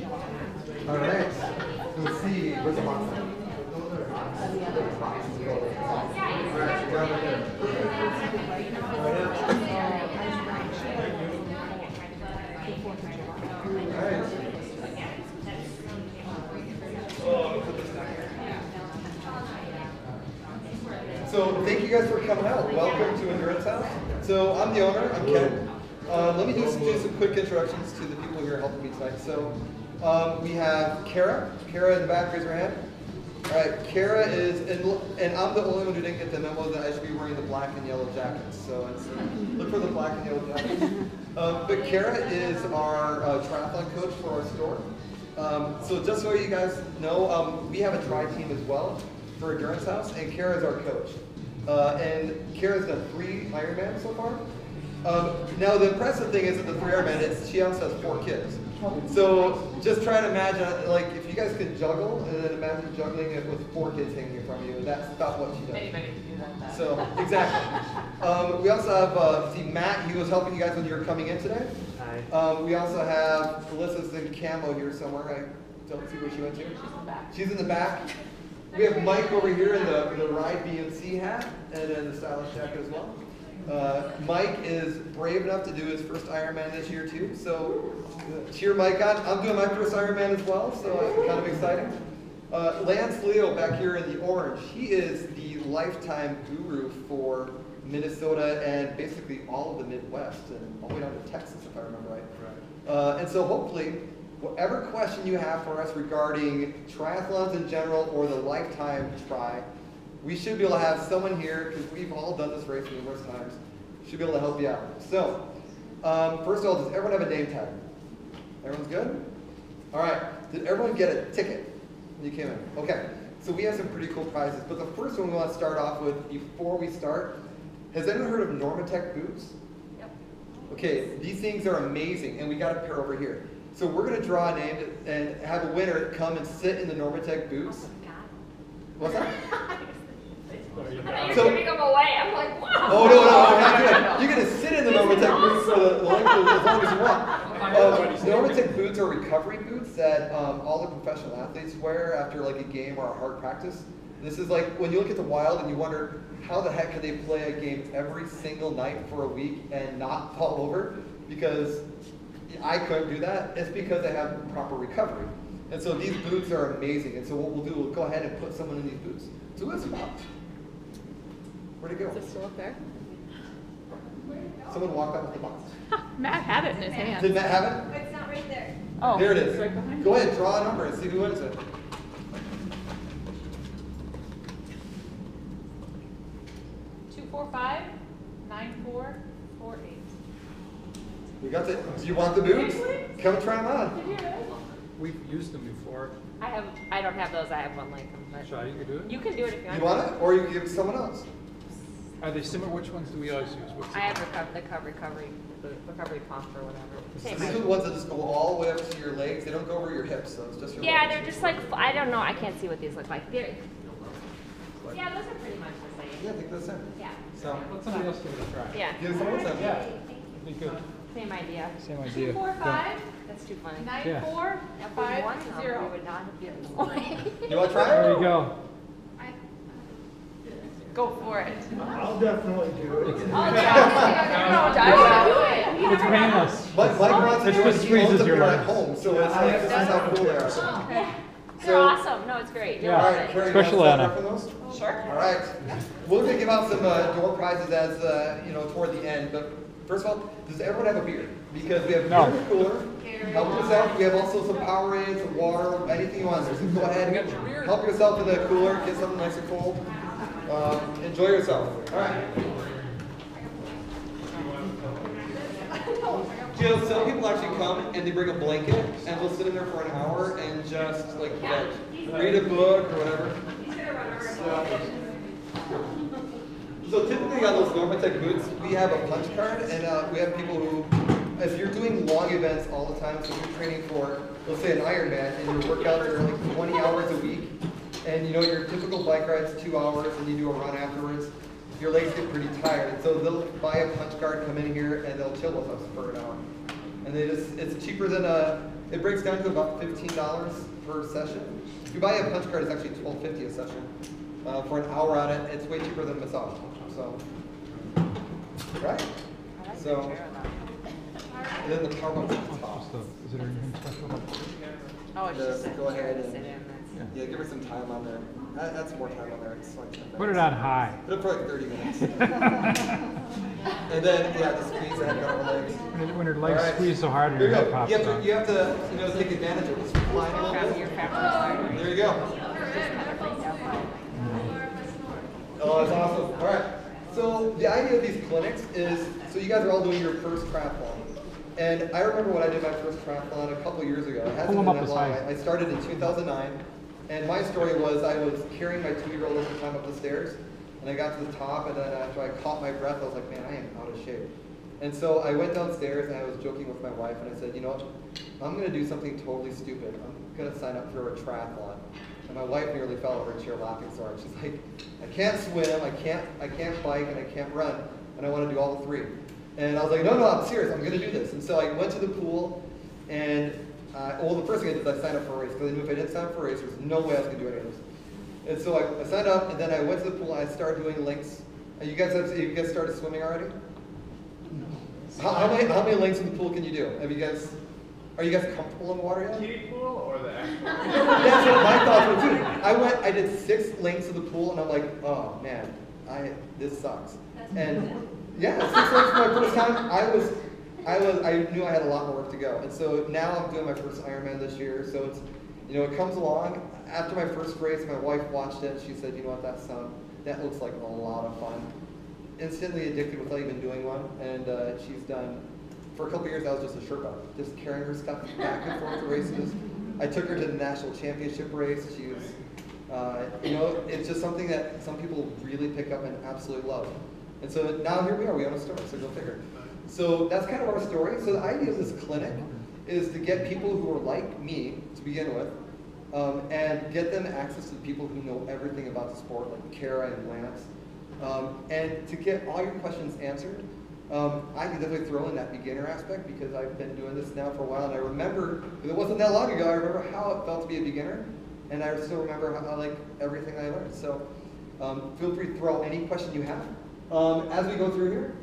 All right. Let's see. Where's the box? So thank you guys for coming out. Welcome to Endurance House. So I'm the owner. I'm Ken. Let me do some quick introductions to the people who are helping me tonight. So we have Kara. Kara in the back, raise her hand. All right, Kara is, and I'm the only one who didn't get the memo that I should be wearing the black and yellow jackets. So look for the black and yellow jackets. But Kara is our triathlon coach for our store. So just so you guys know, we have a tri team as well for Endurance House, and Kara is our coach. And Kara's done 3 Ironmans so far. Now the impressive thing is that the 3 Ironman, she also has 4 kids. So just try to imagine, like, if you guys could juggle, and then imagine juggling it with 4 kids hanging in front of you. That's about what she does. Anybody can do that. So exactly. We also have see Matt. He was helping you guys when you were coming in today. Hi. We also have Alyssa's in camo here somewhere. I don't see where she went to. She's in the back. She's in the back. We have Mike over here in the Ride BMC hat and then the stylish jacket as well. Mike is brave enough to do his first Ironman this year too, so cheer Mike on. I'm doing my first Ironman as well, so it's kind of exciting. Lance Leo back here in the orange, he is the lifetime guru for Minnesota and basically all of the Midwest and all the way down to Texas if I remember right. And so hopefully, whatever question you have for us regarding triathlons in general or the lifetime tri, we should be able to have someone here, because we've all done this race numerous times, should be able to help you out. So, first of all, does everyone have a name tag? Everyone's good? All right. Did everyone get a ticket when you came in? Okay. So we have some pretty cool prizes, but the first one we want to start off with before we start, has anyone heard of Normatec boots? Yep. Okay, these things are amazing, and we got a pair over here. So we're going to draw a name and have a winner come and sit in the Normatec boots. What's that? You're giving them away. I'm like, wow. Oh, no. You're going to sit in the Normatec boots for the length of as long as you want. Normatec boots are recovery boots that all the professional athletes wear after like a game or a hard practice. This is like when you look at the Wild and you wonder how the heck can they play a game every single night for a week and not fall over? Because I couldn't do that. It's because they have proper recovery. And so these boots are amazing. And so what we'll do, we'll go ahead and put someone in these boots. So who is it about? Where'd it go? Is it still up there? Someone walked up with the box. Matt had it in his hand. Did Matt have it? It's not right there. Oh, There it is. it's right behind Go you. ahead, draw a number and see who wins it. 245-9448. We got the. Do you want the boots? Come try them on. We've used them before. I don't have those. I have one like them. But Shai, you can do it? you can do it if you want. You want it, or you can give it to someone else. Are they similar? Which ones do we always use? What's I have the recovery pump or whatever. Same These are idea. the ones that just go all the way up to your legs. They don't go over your hips, so it's just your Yeah, legs. they're just like, I don't know. I can't see what these look like. Yeah, those are pretty much the same. Yeah, I think that's it. Yeah. So, Let somebody else give it a try. Yeah. give it someone else. Then. Yeah. Be good. Same idea. Same idea. 245 That's too funny. 9450. We would not have given them away. You want to try There it? you go. Go for it. I'll definitely do it. It's painless. Mike wants to It do just it. He owns squeezes them your here at legs. home, so it's like, this is how cool they are. They're awesome. No, it's great. You'll Yeah. All love right, it. Carrie, Especially you want to Anna. sign up for those? Sure. All right. We're going to give out some door prizes as, toward the end. But first of all, does everyone have a beer? Because we have beer in the cooler. Help yourself. We have also some Powerade, some water, anything you want. So go ahead and help yourself in the cooler. Get something nice and cold. Enjoy yourself. All right. Jill, some people actually come and they bring a blanket and they'll sit in there for an hour and just like read a book or whatever. So typically on those Normatec boots, we have a punch card, and we have people who, if you're doing long events all the time, so you're training for, let's say, an Ironman, and your workouts are like 20 hours a week, and your typical bike ride's 2 hours, and you do a run afterwards, your legs get pretty tired. And so they'll buy a punch card, come in here, and they'll chill with us for an hour. And it's cheaper than it breaks down to about $15 per session. If you buy a punch card, it's actually $12.50 a session. For an hour on it, it's way cheaper than a massage. So, right? I like So, the chair though. and then the power button at the top. Is there anything special about it? Oh, it's Just just a go chair ahead to sit and- in. That's Yeah, give her some time on there. Add some more time on there. It's like 10 Put it minutes. on high. Put it for like 30 minutes. And then, yeah, the squeeze the head on her legs. When her legs All right. squeeze so hard and Here your you head go. pops out. You have to take advantage of it. Just flying a little from your bit. factory There you go. Oh, that's awesome. All right. So the idea of these clinics is, so you guys are all doing your first triathlon. And I remember when I did my first triathlon a couple years ago. It hasn't Pull 'em been up that as long. high. I started in 2009. And my story was I was carrying my 2-year-old at the time up the stairs. And I got to the top, and then after I caught my breath, I was like, man, I am out of shape. And so I went downstairs, and I was joking with my wife, and I said, you know what? I'm going to do something totally stupid. I'm going to sign up for a triathlon. And my wife nearly fell out of her chair laughing so hard. She's like, I can't swim, I can't bike, and I can't run, and I want to do all the three. And I was like, no, I'm serious. I'm going to do this. And so I went to the pool, and well, the first thing I did is I signed up for a race, because I knew if I didn't sign up for a race, there's no way I was going to do any of this. And so I signed up, and then I went to the pool, and I started doing links. You guys started swimming already? How many links in the pool can you do? Are you guys comfortable in the water yet? Kiddie pool or the actual? That's what my thoughts were too. I did 6 links in the pool, and I'm like, oh man, this sucks. And yeah, 6 links for my first time. I knew I had a lot more work to go, and so now I'm doing my first Ironman this year. So it's, it comes along. After my first race, my wife watched it. And she said, you know what, that looks like a lot of fun. Instantly addicted without even doing one, and she's done. For a couple years, I was just a Sherpa, just carrying her stuff back and forth to races. I took her to the national championship race. She was, it's just something that some people really pick up and absolutely love. And so now here we are. We own a store, so go figure. So that's kind of our story. So the idea of this clinic is to get people who are like me to begin with, and get them access to people who know everything about the sport, like Kara and Lance, and to get all your questions answered. I can definitely throw in that beginner aspect because I've been doing this now for a while, and I remember, because it wasn't that long ago, I remember how it felt to be a beginner, and I still remember how, like, everything I learned. So feel free to throw any question you have. As we go through here,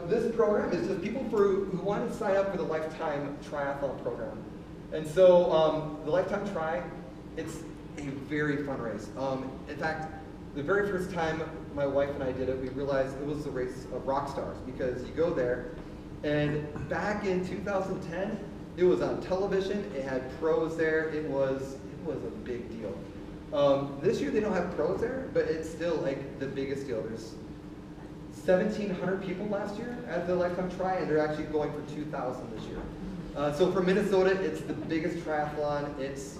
this program is just people who want to sign up for the Lifetime Triathlon program. And so the Lifetime Tri, it's a very fun race. In fact, the very first time my wife and I did it, we realized it was the race of rock stars, because you go there, and back in 2010, it was on television, it had pros there, it was a big deal. This year they don't have pros there, but it's still like the biggest deal. There's 1,700 people last year at the Lifetime Tri, and they're actually going for 2,000 this year. So for Minnesota, it's the biggest triathlon. It's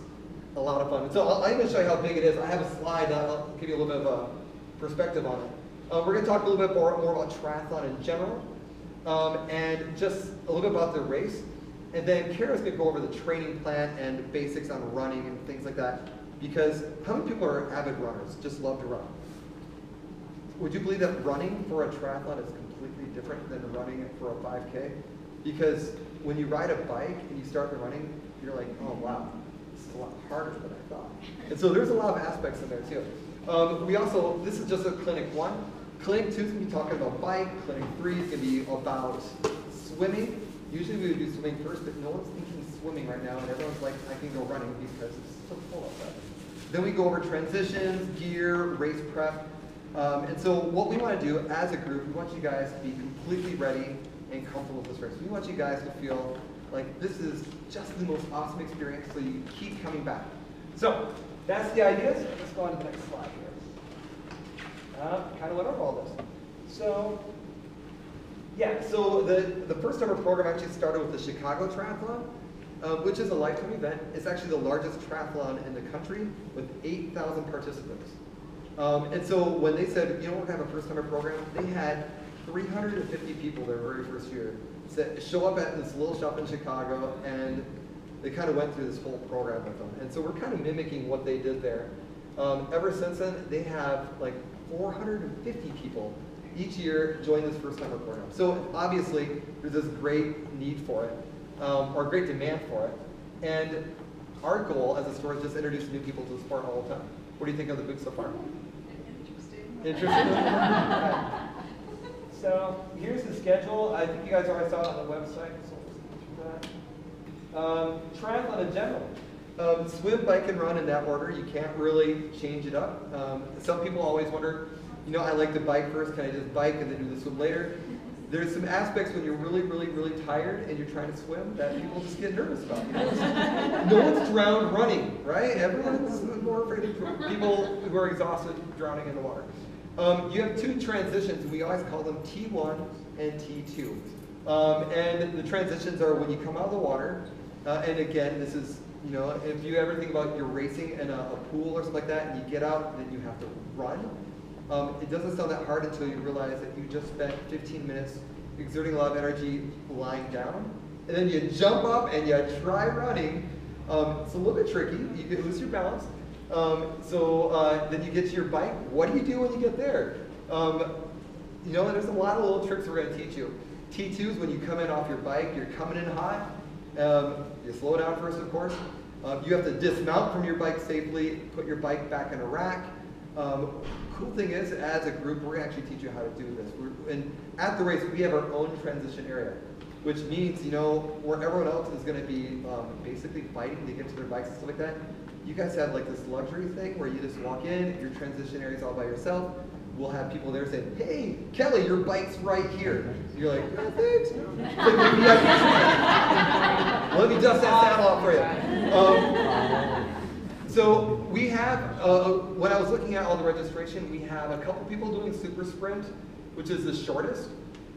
a lot of fun. So I'll even show you how big it is. I have a slide that'll give you a little bit of a perspective on it. We're going to talk a little bit more about triathlon in general, and just a little bit about the race. And then Kara's going to go over the training plan and basics on running and things like that. Because how many people are avid runners, just love to run? Would you believe that running for a triathlon is completely different than running for a 5K? Because when you ride a bike and you start running, you're like, oh wow, this is a lot harder than I thought. And so there's a lot of aspects in there too. This is just a clinic 1. Clinic 2 is going to be talking about bike. Clinic 3 is going to be about swimming. Usually we would do swimming first, but no one's thinking swimming right now, and everyone's like, I can go running because it's so cold outside. Then we go over transitions, gear, race prep. And so what we want to do as a group, we want you guys to be completely ready and comfortable with this race. We want you guys to feel like this is just the most awesome experience, so you keep coming back. So that's the ideas. Let's go on to the next slide here. Kind of went over all this. So yeah, so the first ever program actually started with the Chicago Triathlon, which is a lifetime event. It's actually the largest triathlon in the country with 8,000 participants. And so when they said, we're going to have a first-timer program, they had 350 people their very first year show up at this little shop in Chicago, and they kind of went through this whole program with them. And so we're kind of mimicking what they did there. Ever since then, they have like 450 people each year join this first-timer program. So obviously, there's this great need for it. or great demand for it. And our goal as a store is just introduce new people to the sport all the time. What do you think of the booth so far? Interesting. Right. So here's the schedule. I think you guys already saw it on the website. So triathlon in general. Swim, bike, and run in that order. You can't really change it up. Some people always wonder, I like to bike first. Can I just bike and then do the swim later? There's some aspects when you're really, really, really tired and you're trying to swim that people just get nervous about. No one's drowned running, right? Everyone's more afraid of people who are exhausted drowning in the water. You have two transitions, and we always call them T1 and T2. And the transitions are when you come out of the water, and again, this is, if you ever think about you're racing in a pool or something like that, and you get out, and then you have to run. It doesn't sound that hard until you realize that you just spent 15 minutes exerting a lot of energy lying down, and then you jump up and you try running. It's a little bit tricky. You can lose your balance. Then you get to your bike. What do you do when you get there? There's a lot of little tricks we're going to teach you. T2 is when you come in off your bike, you're coming in hot. You slow down first, of course. You have to dismount from your bike safely, put your bike back in a rack. Cool thing is, as a group, we're going to actually teach you how to do this. And at the race, we have our own transition area, which means, where everyone else is going to be basically fighting to get to their bikes and stuff like that, you guys have like this luxury thing where you just walk in, your transition area is all by yourself. We'll have people there saying, hey, Kelly, your bike's right here. You're like, oh, thanks. Let me dust that saddle off for you. So we have, when I was looking at all the registration, we have a couple people doing super sprint, which is the shortest.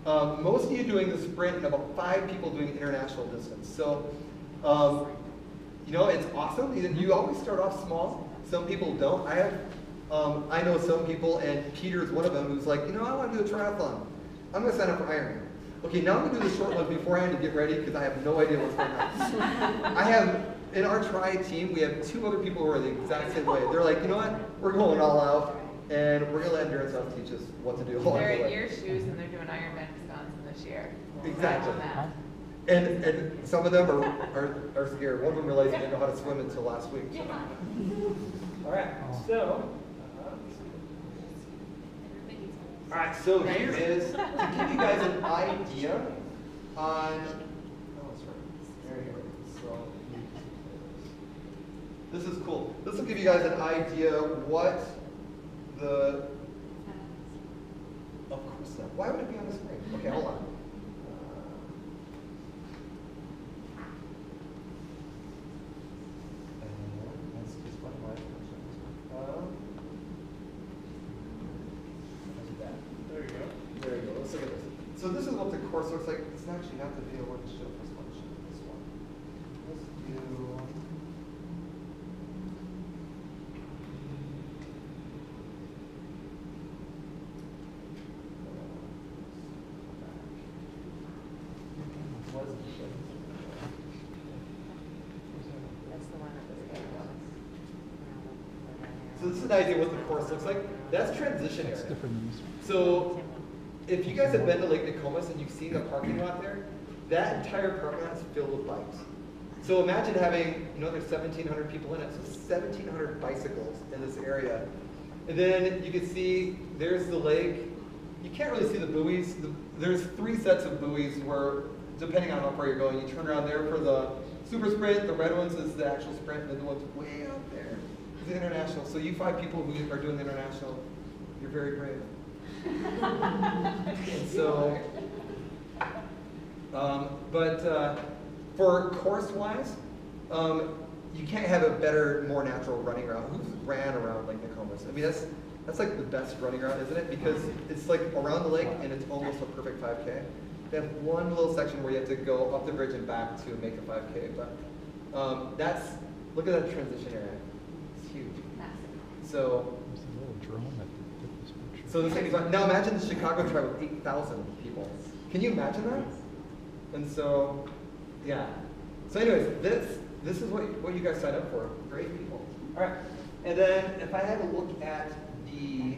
Most of you doing the sprint and about 5 people doing international distance. So, it's awesome. You always start off small. Some people don't. I know some people, and Peter's one of them, who's like, I want to do a triathlon. I'm going to sign up for Ironman. Okay, now I'm going to do the short ones beforehand to get ready because I have no idea what's going on. In our tri team, we have 2 other people who are the exact same way. They're like, we're going all out, and we're going to let Endurance Health teach us what to do. They're in your shoes, and they're doing Ironman Wisconsin this year. Exactly. And some of them are scared. One of them realized they didn't know how to swim until last week. So. All right, so here is, to give you guys an idea on, this is cool. This will give you guys an idea what of course not. Why would it be on the screen? Okay, hold on. There you go. Let's look at this. So this is what the course looks like. It's actually not the video we're going to show this one. This one. Let's do. So this is an idea of what the course looks like. That's transition area. So if you guys have been to Lake Nokomis and you've seen the parking lot there, that entire parking lot is filled with bikes. So imagine having, there's 1,700 people in it, so 1,700 bicycles in this area. And then you can see, there's the lake. You can't really see the buoys. There's 3 sets of buoys where, depending on how far you're going, you turn around there for the super sprint, the red ones is the actual sprint, and then the ones way out there is the international. So you 5 people who are doing the international, you're very brave. And so, for course-wise, you can't have a better, more natural running route. Who's ran around Lake Nokomis? I mean, that's like the best running route, isn't it? Because it's like around the lake and it's almost a perfect 5K. They have one little section where you have to go up the bridge and back to make a 5K. But look at that transition area. It's huge. So. So the thing is, now imagine the Chicago tribe with 8,000 people. Can you imagine that? And so, yeah. So anyways, this is what you guys signed up for. Great people. All right. And then if I had a look at the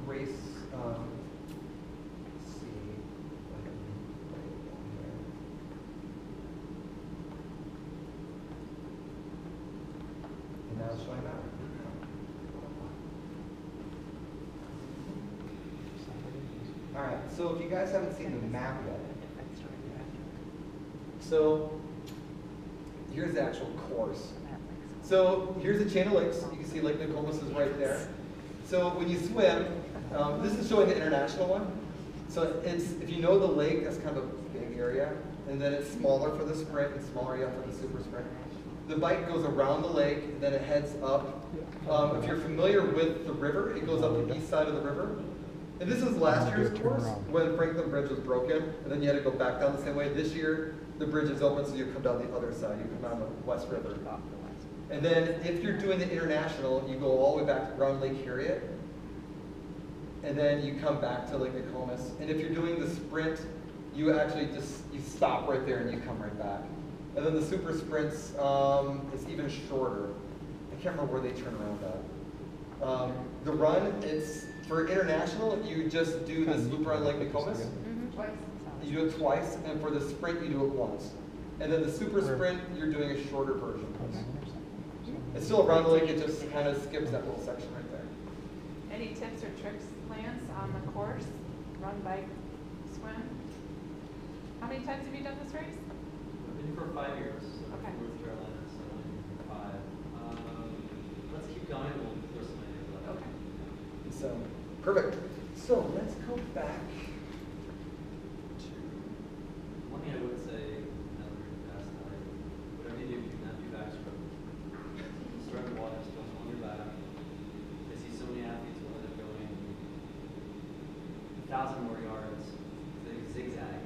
race, let's see. Now it's showing that. All right, so if you guys haven't seen the map yet, so here's the actual course. So here's the chain of lakes. You can see Lake Nokomis is right there. So when you swim, this is showing the international one. So it's, if you know the lake, that's kind of a big area. And then it's smaller for the sprint and smaller yet for the super sprint. The bike goes around the lake, and then it heads up. If you're familiar with the river, it goes up the east side of the river. And this was last year's course when Franklin Bridge was broken, and then you had to go back down the same way. This year, the bridge is open, so you come down the other side. You come down the West River. And then if you're doing the international, you go all the way back around Lake Harriet, and then you come back to Lake Nokomis. And if you're doing the sprint, you actually just, you stop right there and you come right back. And then the super sprints, it's even shorter. I can't remember where they turn around at. The run, it's, for international, you just do this loop around Lake Nokomis. Twice. You do it twice, and for the sprint, you do it once. And then the super sprint, you're doing a shorter version. It's still around the lake, it just kind of skips that little section right there. Any tips or tricks, Lance, on the course? Run, bike, swim? How many times have you done this race? I've been for 5 years. Okay. North Carolina, so I'm 5. Let's keep going, we'll throw some ideas out. Okay. So, perfect. So let's go back to, One thing I would say, now that we're past that, whatever you do not do backstroke. Start the water, don't on your back. I see so many athletes will end up going 1,000 more yards, they zigzag.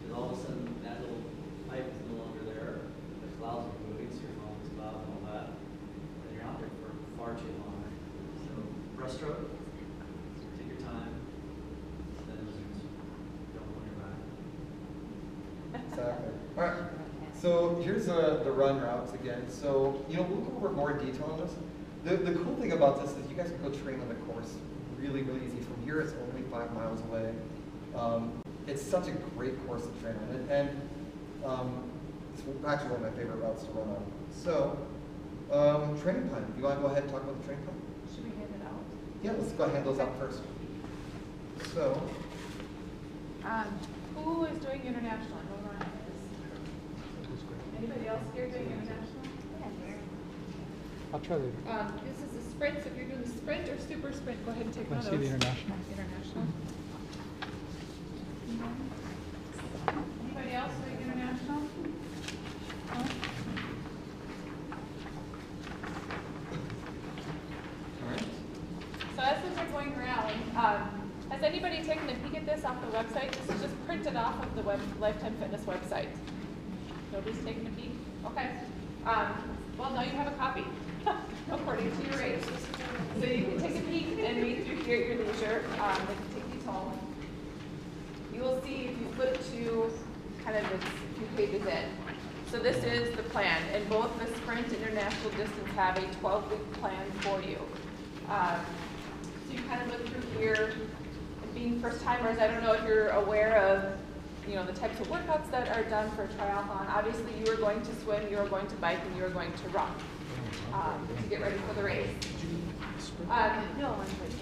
Because all of a sudden, that little pipe is no longer there, the clouds are moving, so you're following these clouds and all that. And you're out there for far too long. So, breaststroke, take your time, then just don't on your back. exactly. All right. So here's the run routes again. So, you know, we'll go over more detail on this. The cool thing about this is you guys can go train on the course really, really easy. From here, it's only 5 miles away. It's such a great course to train on. And it's actually one of my favorite routes to run on. So, training plan. You want to go ahead and talk about the training plan? Should we hand it out? Yeah, let's go ahead and hand those out first. So, Who is doing international? I know Ryan is. Anybody else here doing international? I'll try to, This is the sprint, so if you're doing the sprint or super sprint, go ahead and take can one I of see those. the international? International. Anybody else doing international? No? all right. So as we're going around, has anybody taken a peek at this off the website? This is just printed off of the Lifetime Fitness website. Nobody's taken a peek? Okay. Well, now you have a copy, according to your race. So you can take a peek and read through here at your leisure. They can take these home. You will see if you flip to kind of a few pages in. So this is the plan, and both the sprint and international distance have a 12-week plan for you. So you kind of look through here. And being first timers, I don't know if you're aware of, you know, the types of workouts that are done for a triathlon. Obviously, you are going to swim, you are going to bike, and you are going to run to get ready for the race.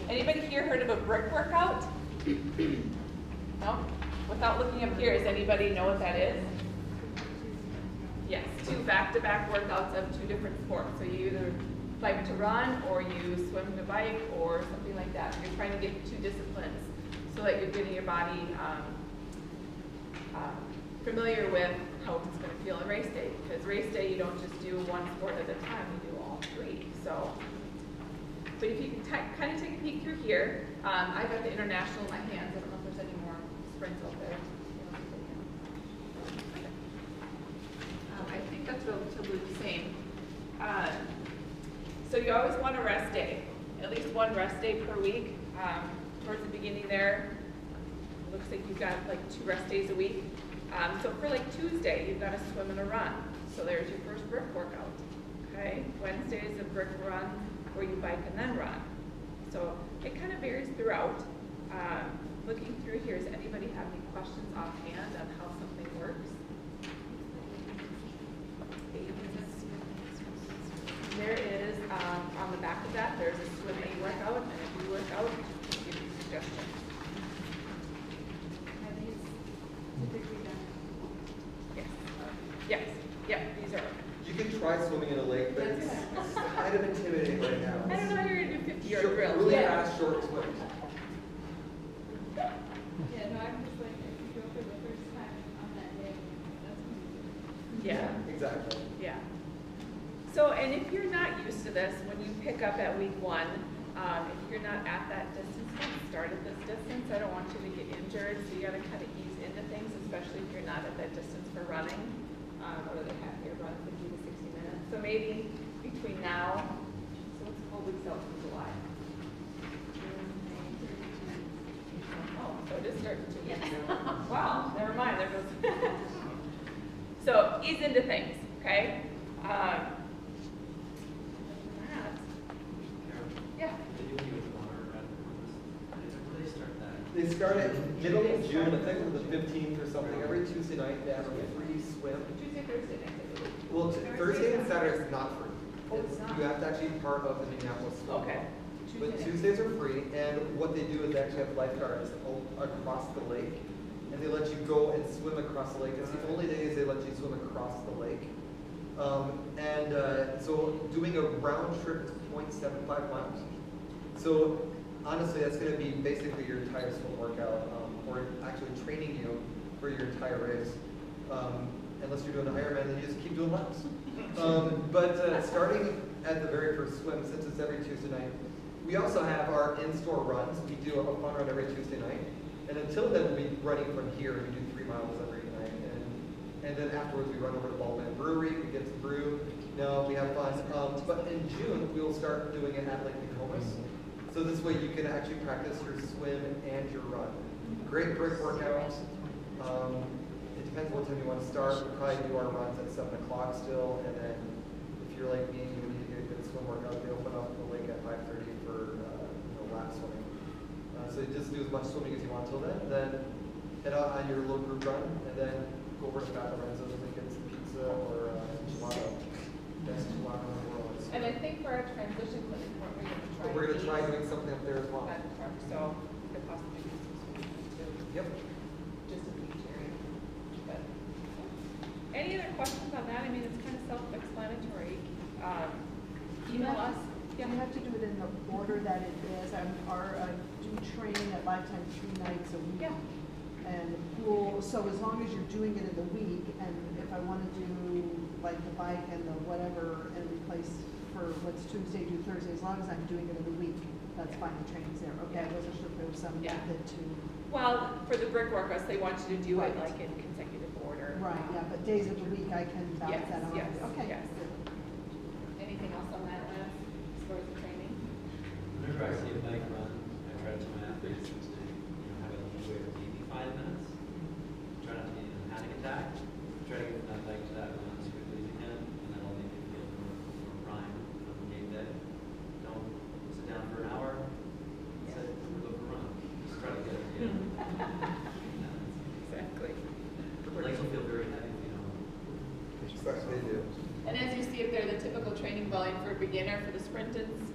Anybody here heard of a brick workout? No? Without looking up here, does anybody know what that is? Yes, 2 back-to-back workouts of 2 different sports. So you either bike to run, or you swim to bike, or something like that. You're trying to get 2 disciplines so that you're getting your body familiar with how it's going to feel on race day. Because race day, you don't just do one sport at a time, you do all 3. So if you can kind of take a peek through here, I've got the international in my hands. I don't know if there's any more sprints out there. I think that's relatively the same. So you always want a rest day, at least 1 rest day per week. Towards the beginning there, it looks like you've got like 2 rest days a week. So for like Tuesday, you've got a swim and a run. So there's your first brick workout. Okay, Wednesday is a brick run where you bike and then run. So it kind of varies throughout. Looking through here, does anybody have any questions offhand on how something works? There is back of that, there's a swim A workout and a B workout, give you suggestions. Are these typically done? Yes, yes, yeah, these are. You can try swimming in a lake, but it's kind of intimidating right now. I don't know how you're gonna do 50-yard Short- drills. Really Yeah. fast, short swims. Yeah, no, I'm just like, if you go for the first time on that day, that's amazing. Yeah. Exactly. Yeah. So, and if you're not used to this, when you pick up at week 1, if you're not at that distance, don't start at this distance. I don't want you to get injured, so you gotta kind of ease into things, especially if you're not at that distance for running. What do they have here? Run 50 to 60 minutes. So maybe between now, so what's 4 weeks out from July? Oh, so it is starting to. Wow, never mind, there goes. So ease into things, okay? That- Yeah. They do you with water, when they start that? They start at middle of June, I think it was the 15th or something. Every Tuesday night they have a free swim. Tuesday, Thursday night, I believe. Well, Thursday and Saturday is not free. Oh, it's not? You have to actually be part of the Minneapolis swim. Okay. But Tuesday. Tuesdays are free, and what they do is they actually have lifeguards across the lake, and they let you go and swim across the lake. It's the only days they let you swim across the lake. So doing a round trip is 0.75 miles. So honestly, that's going to be basically your entire swim workout, or actually training you for your entire race. Unless you're doing an Ironman, then you just keep doing laps. Starting at the very first swim, since it's every Tuesday night, we also have our in-store runs. We do a fun run every Tuesday night. And until then, we'll be running from here. We do 3 miles every night. And then afterwards, we run over to Baldwin Brewery. We get some brew. We have fun. But in June, we'll start doing it at Lake Nokomis. So this way, you can actually practice your swim and your run. Great brick workout. It depends what time you want to start. We'll probably do our runs at 7 o'clock still. And then if you're like me, you need to get a good swim workout. They open up the lake at 5:30 for lap swimming. So you just do as much swimming as you want till then. Then head out on your little group run, and then go over to Pat Lorenzo's and get some pizza or gelato. Best gelato in the world. And I think for our transition clinic, We're going to try doing something up there as well. That park, so could possibly do some swimming too. Yep. Just a beach area. But any other questions on that? I mean, it's kind of self-explanatory. Email us. You have to do it in the order that it is. I do training at Lifetime 3 nights a week. Yeah. And so as long as you're doing it in the week, and if I want to do like the bike and the whatever and replace for what's Tuesday, do Thursday, as long as I'm doing it in the week, that's fine, the training's there. Okay, I wasn't sure if there was some Yeah. method to. Well, for the brick workouts, they want you to do it Right. like in consecutive order. Right, yeah, but days of the week I can balance Yes, that out. yes, Okay. yes. Anything else on that list as far as the training? Whenever I see a bike run, I try to tell my athletes to, have a little wait for maybe 5 minutes. Try not to get in a panic attack. Try to get that bike to that run as quickly as you can, and that'll make you feel more prime on the game day. Don't sit down for an hour, sit, go for a run. Just try to get it, Exactly. The legs will feel very heavy, They do. And as you see up there, the typical training volume for a beginner for the sprint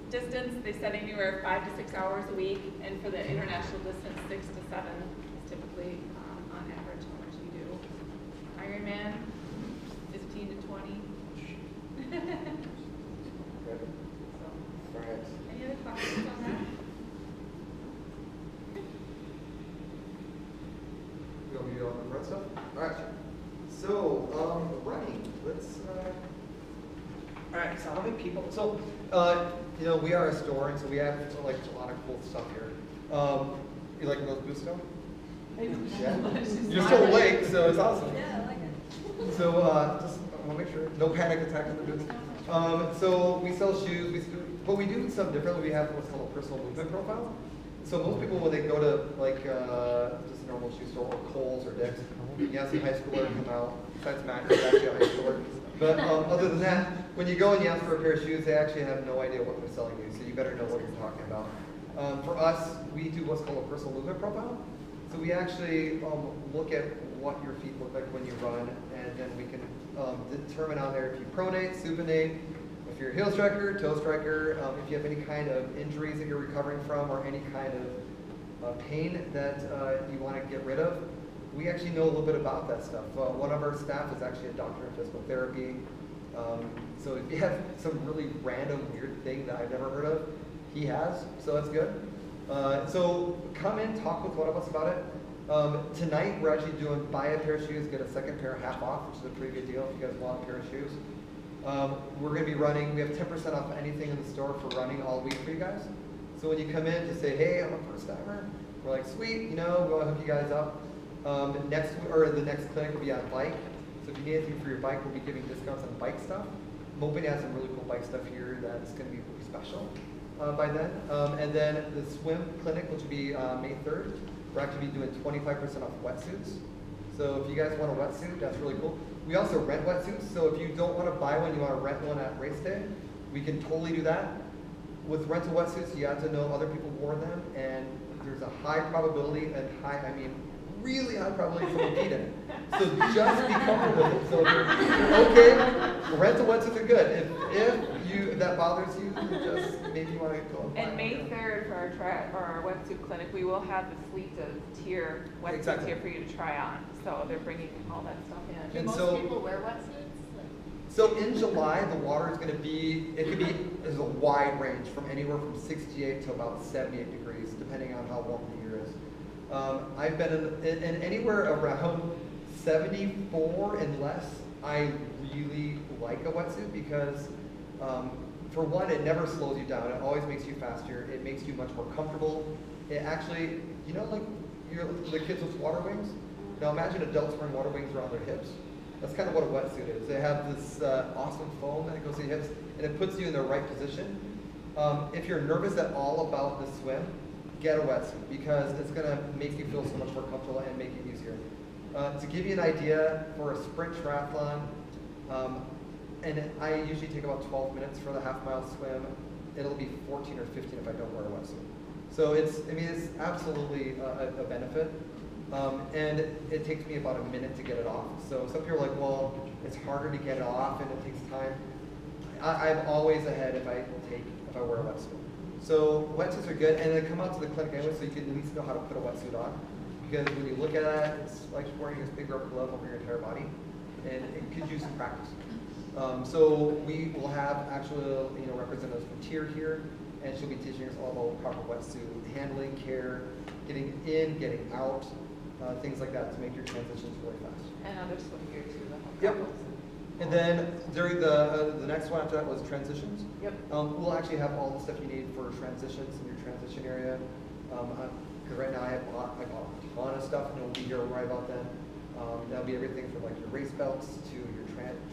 distance, they set anywhere 5 to 6 hours a week, and for the international distance, 6 to 7 is typically on average how much you do. Ironman, 15 to 20. Okay. So, All right. any other questions on that? You want me to go on the run stuff? All right. So, running. Let's. All right. So, how many people? So, we are a store, and so we have like a lot of cool stuff here. You like those boots still? Yeah. You're still awake, so it's awesome. Yeah, I like it. So, just I want to make sure no panic attack in the boots. So we sell shoes, but we do some differently. We have what's called a personal movement profile. So most people, when they go to like just a normal shoe store or Kohl's or Dick's, you have some high schooler come out. Besides Matt, who's actually a high schooler. But other than that, when you go and you ask for a pair of shoes, they actually have no idea what they're selling you. So you better know what you're talking about. For us, we do what's called a personal movement profile. So we actually look at what your feet look like when you run, and then we can determine on there if you pronate, supinate, if if you're a heel striker, toe striker, if you have any kind of injuries that you're recovering from or any kind of pain that you want to get rid of, we actually know a little bit about that stuff. One of our staff is actually a doctor in physical therapy. So if you have some really random weird thing that I've never heard of, he has, so that's good. So come in, talk with one of us about it. Tonight we're actually doing buy a pair of shoes, get a second pair half off, which is a pretty good deal if you guys want a pair of shoes. We're going to be running, we have 10% off anything in the store for running all week for you guys. So when you come in, just say, hey, I'm a first timer. We're like, sweet, you know, we'll hook you guys up. The next clinic will be on bike. So if you need anything for your bike, we'll be giving discounts on bike stuff. I'm hoping to have some really cool bike stuff here that's going to be really special by then. And then the swim clinic, which will be May 3rd, we're actually doing 25% off wetsuits. So if you guys want a wetsuit, that's really cool. We also rent wetsuits, so if you don't want to buy one, you want to rent one at race day, we can totally do that. With rental wetsuits, you have to know other people wore them, and there's a high probability, really high probability someone peed in it. So just be comfortable with it. So if you're okay, rental wetsuits are good. If that bothers you, just maybe you want to go and buy And May one. 3rd for our wetsuit clinic, we will have the fleet of tier wetsuits Exactly. here for you to try on. So they're bringing all that stuff in. Do And most so- people wear wetsuits? So in July, the water is going to be, there's a wide range from anywhere from 68 to about 78 degrees, depending on how warm the year is. I've been in anywhere around 74 and less. I really like a wetsuit because, for one, it never slows you down. It always makes you faster. It makes you much more comfortable. It actually, you know, like the kids with water wings? Now imagine adults wearing water wings around their hips. That's kind of what a wetsuit is. They have this awesome foam that goes to your hips, and it puts you in the right position. If you're nervous at all about the swim, get a wetsuit because it's going to make you feel so much more comfortable and make it easier. To give you an idea, for a sprint triathlon, and I usually take about 12 minutes for the half-mile swim, it'll be 14 or 15 if I don't wear a wetsuit. So it's absolutely a benefit. And it takes me about a minute to get it off. So some people are like, well, it's harder to get it off and it takes time. I'm always ahead if I wear a wetsuit. So wetsuits are good, and they come out to the clinic anyway, so you can at least know how to put a wetsuit on. Because when you look at it, it's like wearing this big rubber glove over your entire body, and it could use some practice. So we will have actual, representatives from TIER here, and she'll be teaching us all about proper wetsuit handling, care, getting in, getting out, things like that to make your transitions really fast. And other swim gear too. Yep. And then during the next one after that was transitions. Yep. We'll actually have all the stuff you need for transitions in your transition area. Because right now I bought a ton of stuff, and it will be here right about then. That'll be everything from like your race belts to your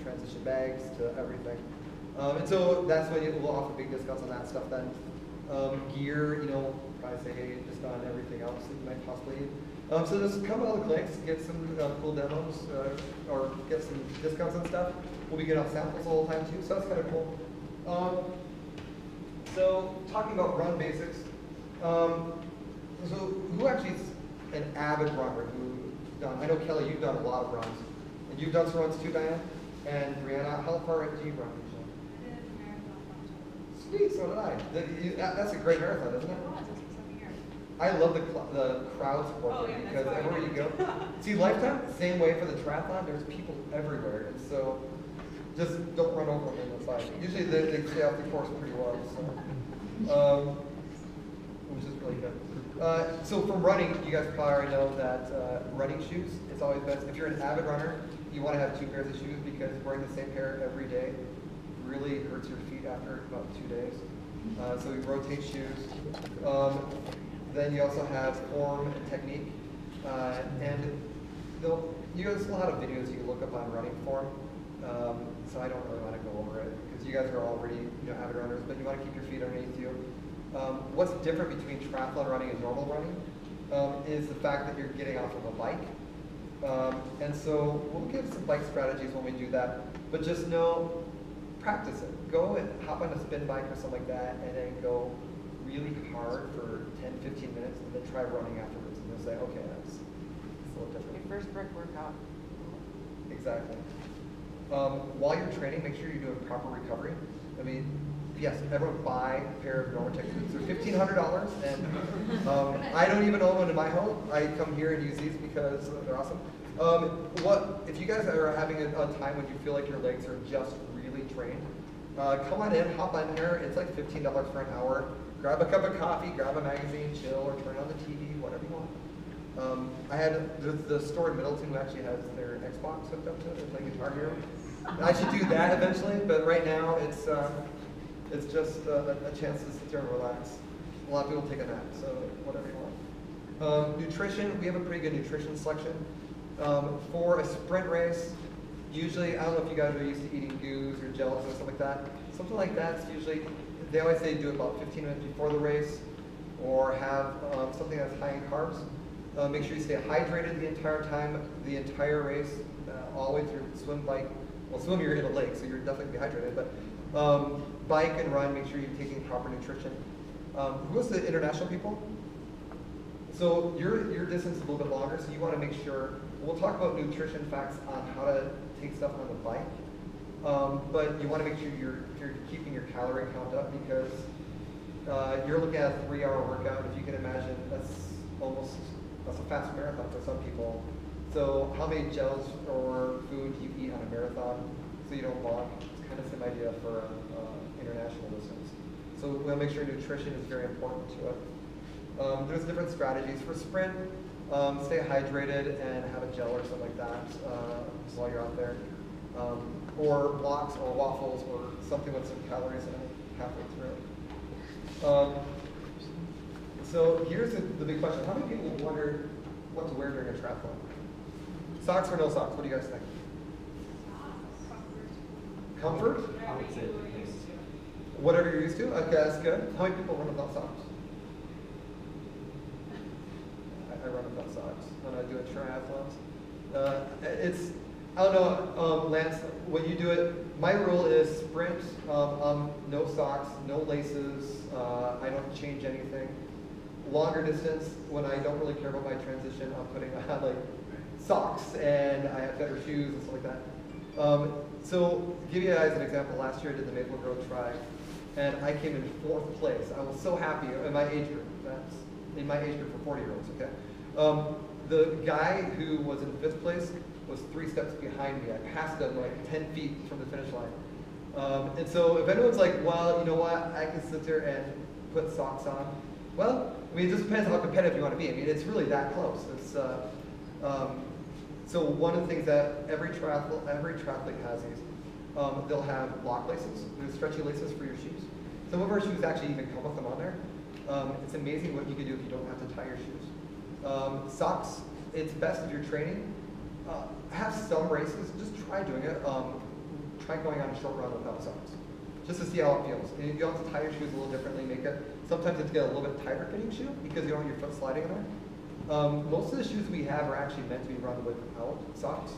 transition bags to everything. And so that's when we'll offer big discounts on that stuff then. Gear, probably say, hey, just on everything else that you might possibly need. So just come to all the clinics, get some cool demos, or get some discounts on stuff. We'll be getting out samples all the time too, so that's kind of cool. So talking about run basics, so who actually is an avid runner? I know Kelly, you've done a lot of runs, and you've done some runs too, Diane. And Brianna, how far do you run usually? I did a marathon last year. Sweet, so did I. That's a great marathon, isn't it? Oh, it's just 7 years. I love the crowd support Oh, yeah, because that's why everywhere we you do go. it. See, Lifetime, same way for the triathlon, there's people everywhere. And so just don't run over them in the side. Usually they stay off the course pretty well, so, which is really good. So from running, you guys probably already know that running shoes, it's always best. If you're an avid runner, you want to have 2 pairs of shoes because wearing the same pair every day really hurts your feet after about 2 days. So we rotate shoes. Then you also have form and technique. And you guys will have videos you can look up on running form. So I don't really want to go over it because you guys are already avid runners, but you want to keep your feet underneath you. What's different between triathlon running and normal running is the fact that you're getting off of a bike. And so we'll give some bike strategies when we do that, but just know, practice it. Go and hop on a spin bike or something like that, and then go really hard for 10, 15 minutes, and then try running afterwards. And you'll say, okay, that's a little different. Your first brick workout. Exactly. While you're training, make sure you're doing proper recovery. I mean, yes, everyone buy a pair of Normatec boots. They're $1,500, and I don't even own one in my home. I come here and use these because they're awesome. If you guys are having a time when you feel like your legs are just really trained, come on in, hop on here. It's like $15 for an hour. Grab a cup of coffee, grab a magazine, chill, or turn on the TV, whatever you want. There's the store in Middleton who actually has their Xbox hooked up to it. They're playing Guitar Hero. I should do that eventually, but right now it's just a chance to sit there and relax. A lot of people take a nap, so whatever you want. Nutrition, we have a pretty good nutrition selection. For a sprint race, usually, I don't know if you guys are used to eating goos or gels or something like that. Something like that's usually, they always say do it about 15 minutes before the race, or have something that's high in carbs. Make sure you stay hydrated the entire time, the entire race, all the way through swim, bike. Well, swim, you're in a lake, so you're definitely dehydrated, but bike and run, make sure you're taking proper nutrition. Who's the international people? So your distance is a little bit longer, so you want to make sure, we'll talk about nutrition facts on how to take stuff on the bike, but you want to make sure you're keeping your calorie count up, because you're looking at a 3-hour workout. If you can imagine, that's a fast marathon for some people. So how many gels or food do you eat on a marathon so you don't log? It's kind of the same idea for international distance. So we'll make sure nutrition is very important to it. There's different strategies for sprint. Stay hydrated and have a gel or something like that while you're out there. Or blocks or waffles or something with some calories in it halfway through. So here's the big question. How many people wonder what to wear during a triathlon? Socks or no socks? What do you guys think? Comfort? I would say Whatever you're used to? Okay, that's good. How many people run without socks? I run without socks when I do a triathlon. I don't know, Lance, when you do it, my rule is sprint, no socks, no laces, I don't change anything. Longer distance, when I don't really care about my transition, I'm putting on like socks and I have better shoes and stuff like that. So to give you guys an example, last year I did the Maple Grove Tri, and I came in 4th place. I was so happy in my age group. That's in my age group for 40-year-olds, okay? The guy who was in 5th place was 3 steps behind me. I passed him like 10 feet from the finish line. And so if anyone's like, well, you know what, I can sit there and put socks on. Well, I mean, it just depends how competitive you want to be. I mean, it's really that close. So one of the things that every triathlete has is they'll have block laces. There's stretchy laces for your shoes. Some of our shoes actually even come with them on there. It's amazing what you can do if you don't have to tie your shoes. Socks, it's best if you're training. Have some races, just try doing it. Try going on a short run without socks, just to see how it feels. And you have to tie your shoes a little differently, sometimes it's get a little bit tighter fitting shoe because you don't want your foot sliding in there. Most of the shoes we have are actually meant to be run without socks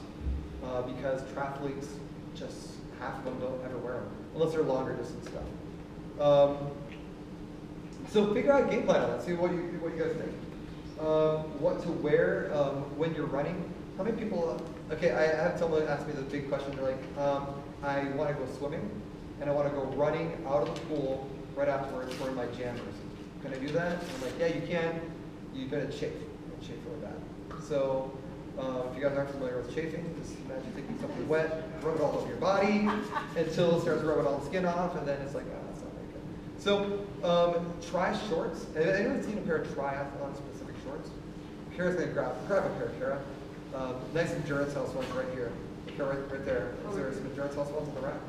because triathletes, just half of them don't ever wear them, unless they're longer distance stuff. So figure out a game plan on that, see what you guys think. What to wear when you're running. How many people, okay, I have someone ask me this big question, they're like, I want to go swimming, and I want to go running out of the pool right afterwards wearing my jammers. Can I do that? And I'm like, yeah, you can. You gotta chafe. Chafe really bad. So if you guys aren't familiar with chafing, just imagine taking something wet, rub it all over your body until it starts rubbing all the skin off, and then it's like, oh, that's not very good. So try shorts. Has anyone seen a pair of triathlon specific shorts? Kara's gonna grab a pair, Kara. Nice endurance house ones right here. Right there. Is there some endurance house ones on the rack?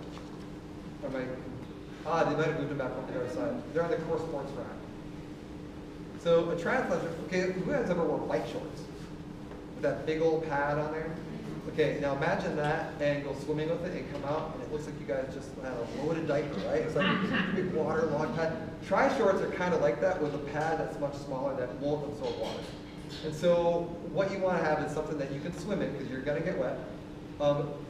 Or they might have moved them back on the other side. They're on the core sports rack. So a triathlon, okay, who has ever worn bike shorts? With that big old pad on there? Okay, now imagine that and go swimming with it and come out and it looks like you guys just had a loaded diaper, right? It's like a big waterlogged pad. Tri shorts are kind of like that with a pad that's much smaller that won't absorb water. And so what you want to have is something that you can swim in because you're going to get wet.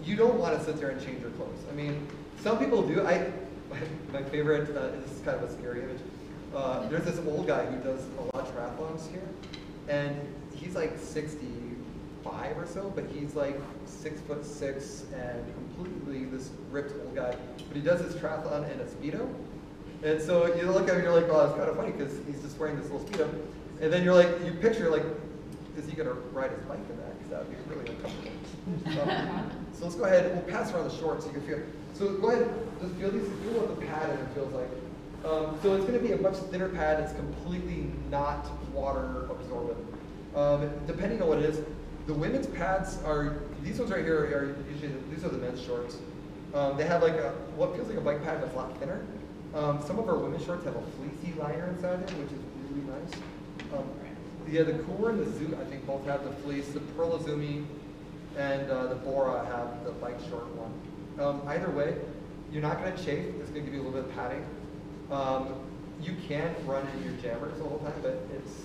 You don't want to sit there and change your clothes. I mean, some people do. My favorite, this is kind of a scary image. There's this old guy who does a lot of triathlons here, and he's like 60, 5 or so, but he's like 6'6" and completely this ripped old guy. But he does his triathlon in a Speedo. And so you look at him and you're like, oh, it's kind of funny because he's just wearing this little Speedo. And then you're like, you picture like, is he going to ride his bike in that? Because that would be really uncomfortable. So let's go ahead, we'll pass around the shorts so you can feel. So go ahead, just feel what the pad and it feels like. So it's going to be a much thinner pad. It's completely not water absorbent. Depending on what it is, the women's pads are, these ones right here are usually, these are the men's shorts. They have like what feels like a bike pad, but it's a lot thinner. Some of our women's shorts have a fleecy liner inside it, which is really nice. Yeah, the Cooler and the Zoot, I think both have the fleece. The Pearl Izumi and the Bora have the bike short one. Either way, you're not going to chafe. It's going to give you a little bit of padding. You can run in your jammers the whole time, but it's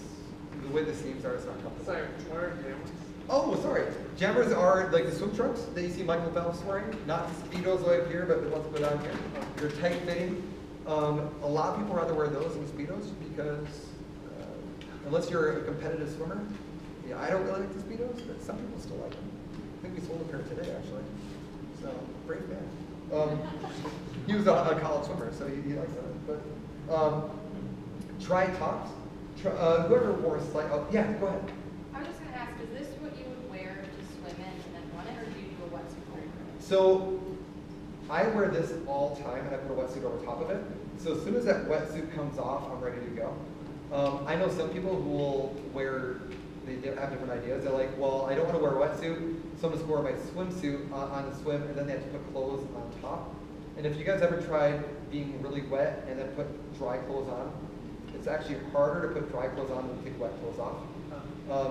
the way the seams are, it's not comfortable. Sorry, what are jammers? Oh, sorry. Jammers are like the swim trunks that you see Michael Phelps wearing. Not the Speedos right here, but the ones put on here. They're tight fitting. A lot of people rather wear those than Speedos because unless you're a competitive swimmer, yeah, I don't really like the Speedos, but some people still like them. I think we sold a pair today, actually. So, brave man. He was a college swimmer, so he likes that. But try tops. Whoever wore a slight, oh, yeah, go ahead. I was just going to ask, is this what you would wear to swim in and then run it, or do you do a wetsuit over it? So I wear this all the time, and I put a wetsuit over top of it. So as soon as that wetsuit comes off, I'm ready to go. I know some people who will wear, they have different ideas. They're like, well, I don't want to wear a wetsuit, so I'm just going to wear my swimsuit on the swim, and then they have to put clothes on top. And if you guys ever tried being really wet and then put dry clothes on, it's actually harder to put dry clothes on than to take wet clothes off.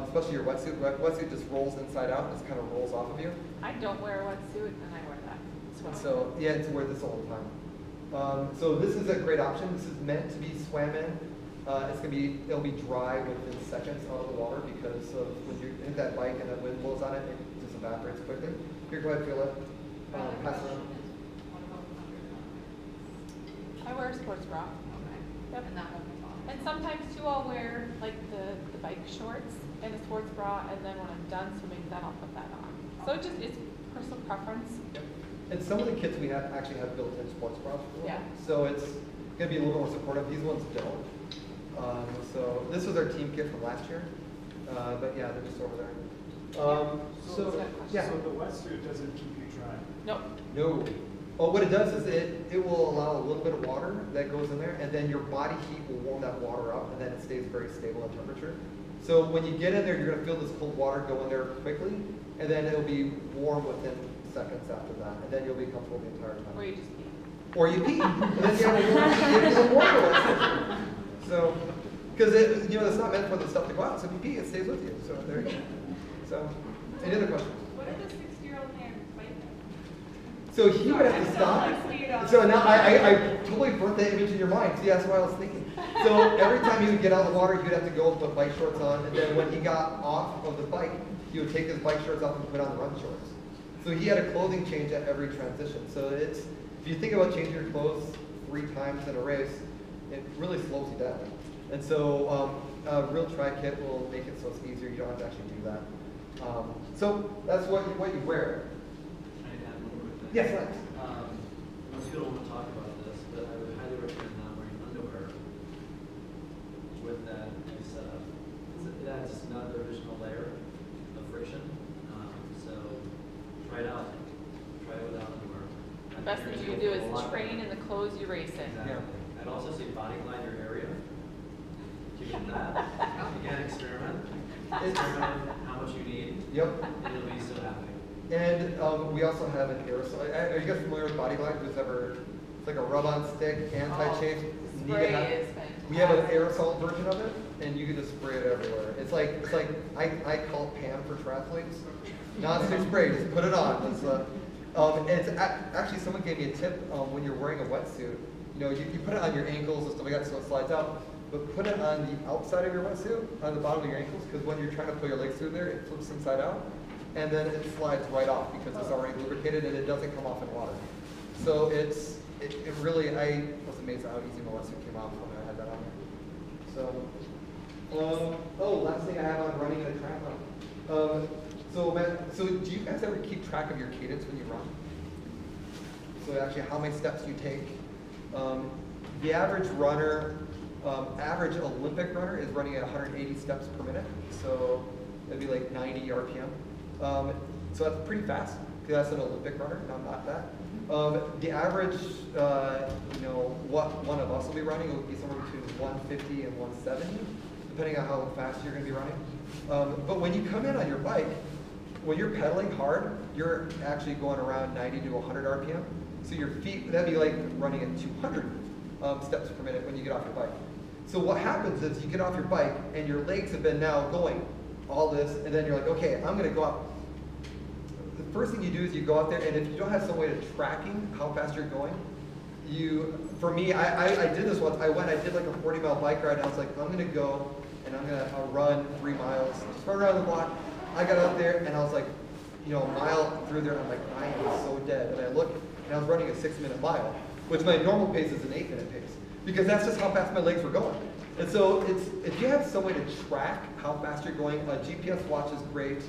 Especially your wetsuit. Wetsuit just rolls inside out and just kind of rolls off of you. I don't wear a wetsuit and I wear that. And so, yeah, to wear this all the time. So this is a great option. This is meant to be swam in. It'll be dry within seconds out of the water because of when you hit that bike and the wind blows on it, it just evaporates quickly. Here, go ahead, feel it. Pass it around. I wear a sports bra. Yep. And that won't be fun. And sometimes too, I'll wear like the bike shorts and a sports bra, and then when I'm done swimming, then I'll put that on. So it's personal preference. Yep. And some of the kits we have actually have built-in sports bras for them. Yeah. So it's going to be a little more supportive. These ones don't. So this was our team kit from last year. But yeah, they're just over there. Yeah. So the wetsuit doesn't keep you dry? Nope. No. Oh, what it does is it will allow a little bit of water that goes in there, and then your body heat will warm that water up, and then it stays very stable in temperature. So when you get in there, you're going to feel this cold water go in there quickly, and then it'll be warm within seconds after that, and then you'll be comfortable the entire time. Or you just pee. Or you pee, and then you have a warm. So, because it's not meant for the stuff to go out, so if you pee, it stays with you. So there you go. So, any other questions? What if the 60-year-old man fight them? So he would have to stop. So now I totally burnt that image in your mind. See, that's what I was thinking. So every time he would get out of the water, he would have to go and put bike shorts on, and then when he got off of the bike, he would take his bike shorts off and put on the run shorts. So he had a clothing change at every transition. So if you think about changing your clothes 3 times in a race, it really slows you down. And so a real tri kit will make it so it's easier. You don't have to actually do that. So that's what you wear. Can I add one more thing? Yes, Lex. Most people don't want to talk about this, but I would highly recommend not wearing underwear with that new setup. It adds another additional layer of friction. So try it out. Try it without underwear. The best thing you can do is train in the clothes you race in. Exactly. I'd also say body glide your area. Keep it that. Again, experiment. Experiment how much you need. Yep. And you'll be so happy. And we also have an aerosol. Are you guys familiar with Body Glide? It's like a rub-on stick, anti-chafe. Spray is fantastic. We have an aerosol version of it, and you can just spray it everywhere. It's like I call it Pam for triathletes. Non-stick spray, just put it on. It's actually someone gave me a tip when you're wearing a wetsuit. You put it on your ankles and stuff like that so it slides out. But put it on the outside of your wetsuit, on the bottom of your ankles, because when you're trying to pull your legs through there, it flips inside out. And then it slides right off because it's already lubricated and it doesn't come off in water. So it really, I was amazed at how easy my wetsuit came off when I had that on there. So, last thing I have on running in a triathlon. So, so do you guys ever keep track of your cadence when you run? So actually how many steps you take. The average runner, average Olympic runner is running at 180 steps per minute. So that'd be like 90 RPM. So that's pretty fast, because that's an Olympic runner, not that. The average, what one of us will be running will be somewhere between 150 and 170, depending on how fast you're going to be running. But when you come in on your bike, when you're pedaling hard, you're actually going around 90 to 100 RPM. So your feet, that'd be like running at 200 steps per minute when you get off your bike. So what happens is you get off your bike and your legs have been now going all this, and then you're like, okay, I'm going to go out. The first thing you do is you go out there, and if you don't have some way of tracking how fast you're going, for me, I did this once. I did like a 40-mile bike ride, and I was like, I'm going to go, and I'm going to run 3 miles, just run around the block. I got out there, and I was like, a mile through there, and I'm like, I am so dead. And I look, and I was running a 6-minute mile, which my normal pace is an 8-minute pace, because that's just how fast my legs were going. And so if you have some way to track how fast you're going, a GPS watch is great.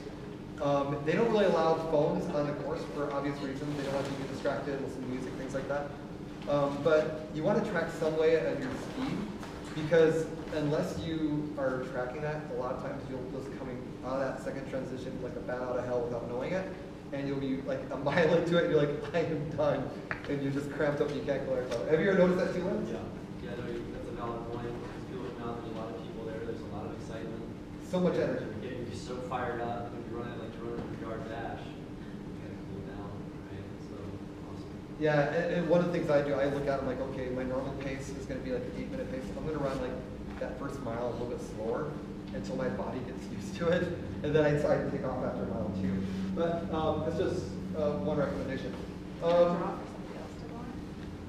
They don't really allow phones on the course for obvious reasons. They don't want you to get distracted, listen to music, things like that. But you want to track some way of your speed, because unless you are tracking that, a lot of times you'll just coming out of that second transition like a bat out of hell without knowing it, and you'll be like a mile into it, and you're like, I am done, and you're just cramped up and you can't go there. Have you ever noticed that too, Lynn? Yeah, no, that's a valid point. It's people come out, there's a lot of people there, there's a lot of excitement. So much energy. You're so fired up when you're running, like you're running a yard dash. You kind of cool down, right? So, awesome. Yeah, and one of the things I do, I look at, I'm like, okay, my normal pace is going to be like an 8-minute pace. I'm going to run like that first mile a little bit slower until my body gets used to it, and then I try to take off after mile 2. But that's just one recommendation.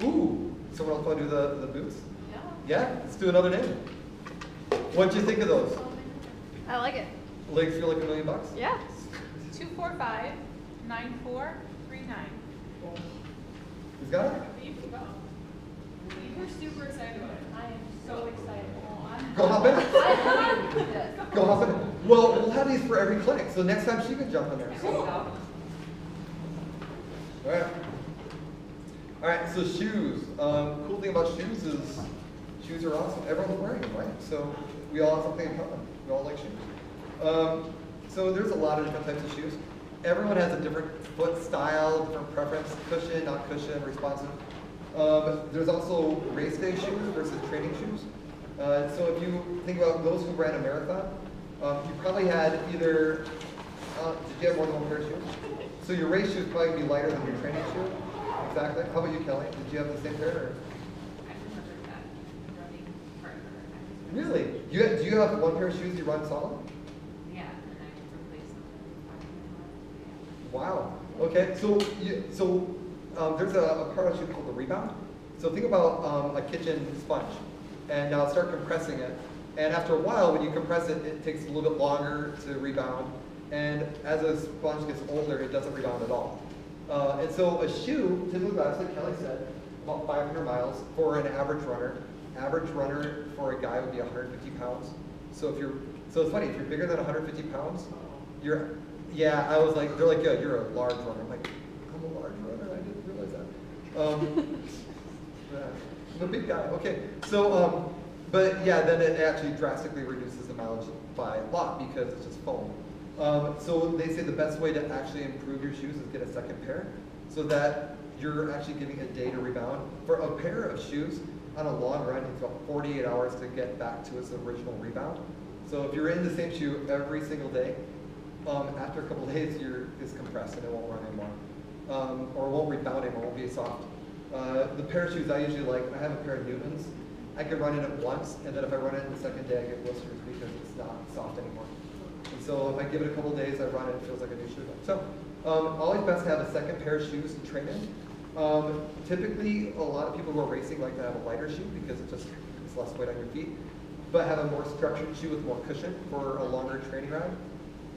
Ooh, someone else want to do the boots? Yeah, let's do another name. What'd you think of those? I like it. Legs feel like $1 million? Yeah. 245-9439. Who's got it? We're super excited about it. I am so excited. Go hop in. I love this. Go hop in. Well, we'll have these for every clinic, so next time she can jump in there. Cool. All right. All right, so shoes. Cool thing about shoes is shoes are awesome. Everyone's wearing them, right? So we all have something in common. We all like shoes. So there's a lot of different types of shoes. Everyone has a different foot style, different preference, cushion, not cushion, responsive. There's also race day shoes versus training shoes. So if you think about those who ran a marathon, you probably had either, did you have more than one pair of shoes? So your race shoes probably be lighter than your training shoe. Exactly. How about you, Kelly? Did you have the same pair? Or? I remember that running partner. Really? Do you have one pair of shoes you run solid? Yeah, and I replaced them. Wow. Okay. So there's a part of shoe called the rebound. So think about a kitchen sponge, and now start compressing it. And after a while, when you compress it, it takes a little bit longer to rebound. And as a sponge gets older, it doesn't rebound at all. And so a shoe, typically, like Kelly said, about 500 miles for an average runner. Average runner for a guy would be 150 pounds. So it's funny, if you're bigger than 150 pounds, I was like, they're like, yeah, you're a large runner. I'm like, I'm a large runner, I didn't realize that. I'm a big guy, okay. So, but yeah, then it actually drastically reduces the mileage by a lot because it's just foam. So they say the best way to actually improve your shoes is get a second pair so that you're actually getting a day to rebound. For a pair of shoes, on a long run, it's about 48 hours to get back to its original rebound. So if you're in the same shoe every single day, after a couple of days, it's compressed and it won't run anymore. Or it won't rebound anymore, it won't be as soft. The pair of shoes I usually like, I have a pair of Newtons. I can run in it once, and then if I run it the second day, I get blisters because it's not soft anymore. And so if I give it a couple of days, I run it, it feels like a new shoe. So always best to have a second pair of shoes to train in. Typically, a lot of people who are racing like to have a lighter shoe because it's less weight on your feet, but have a more structured shoe with more cushion for a longer training ride.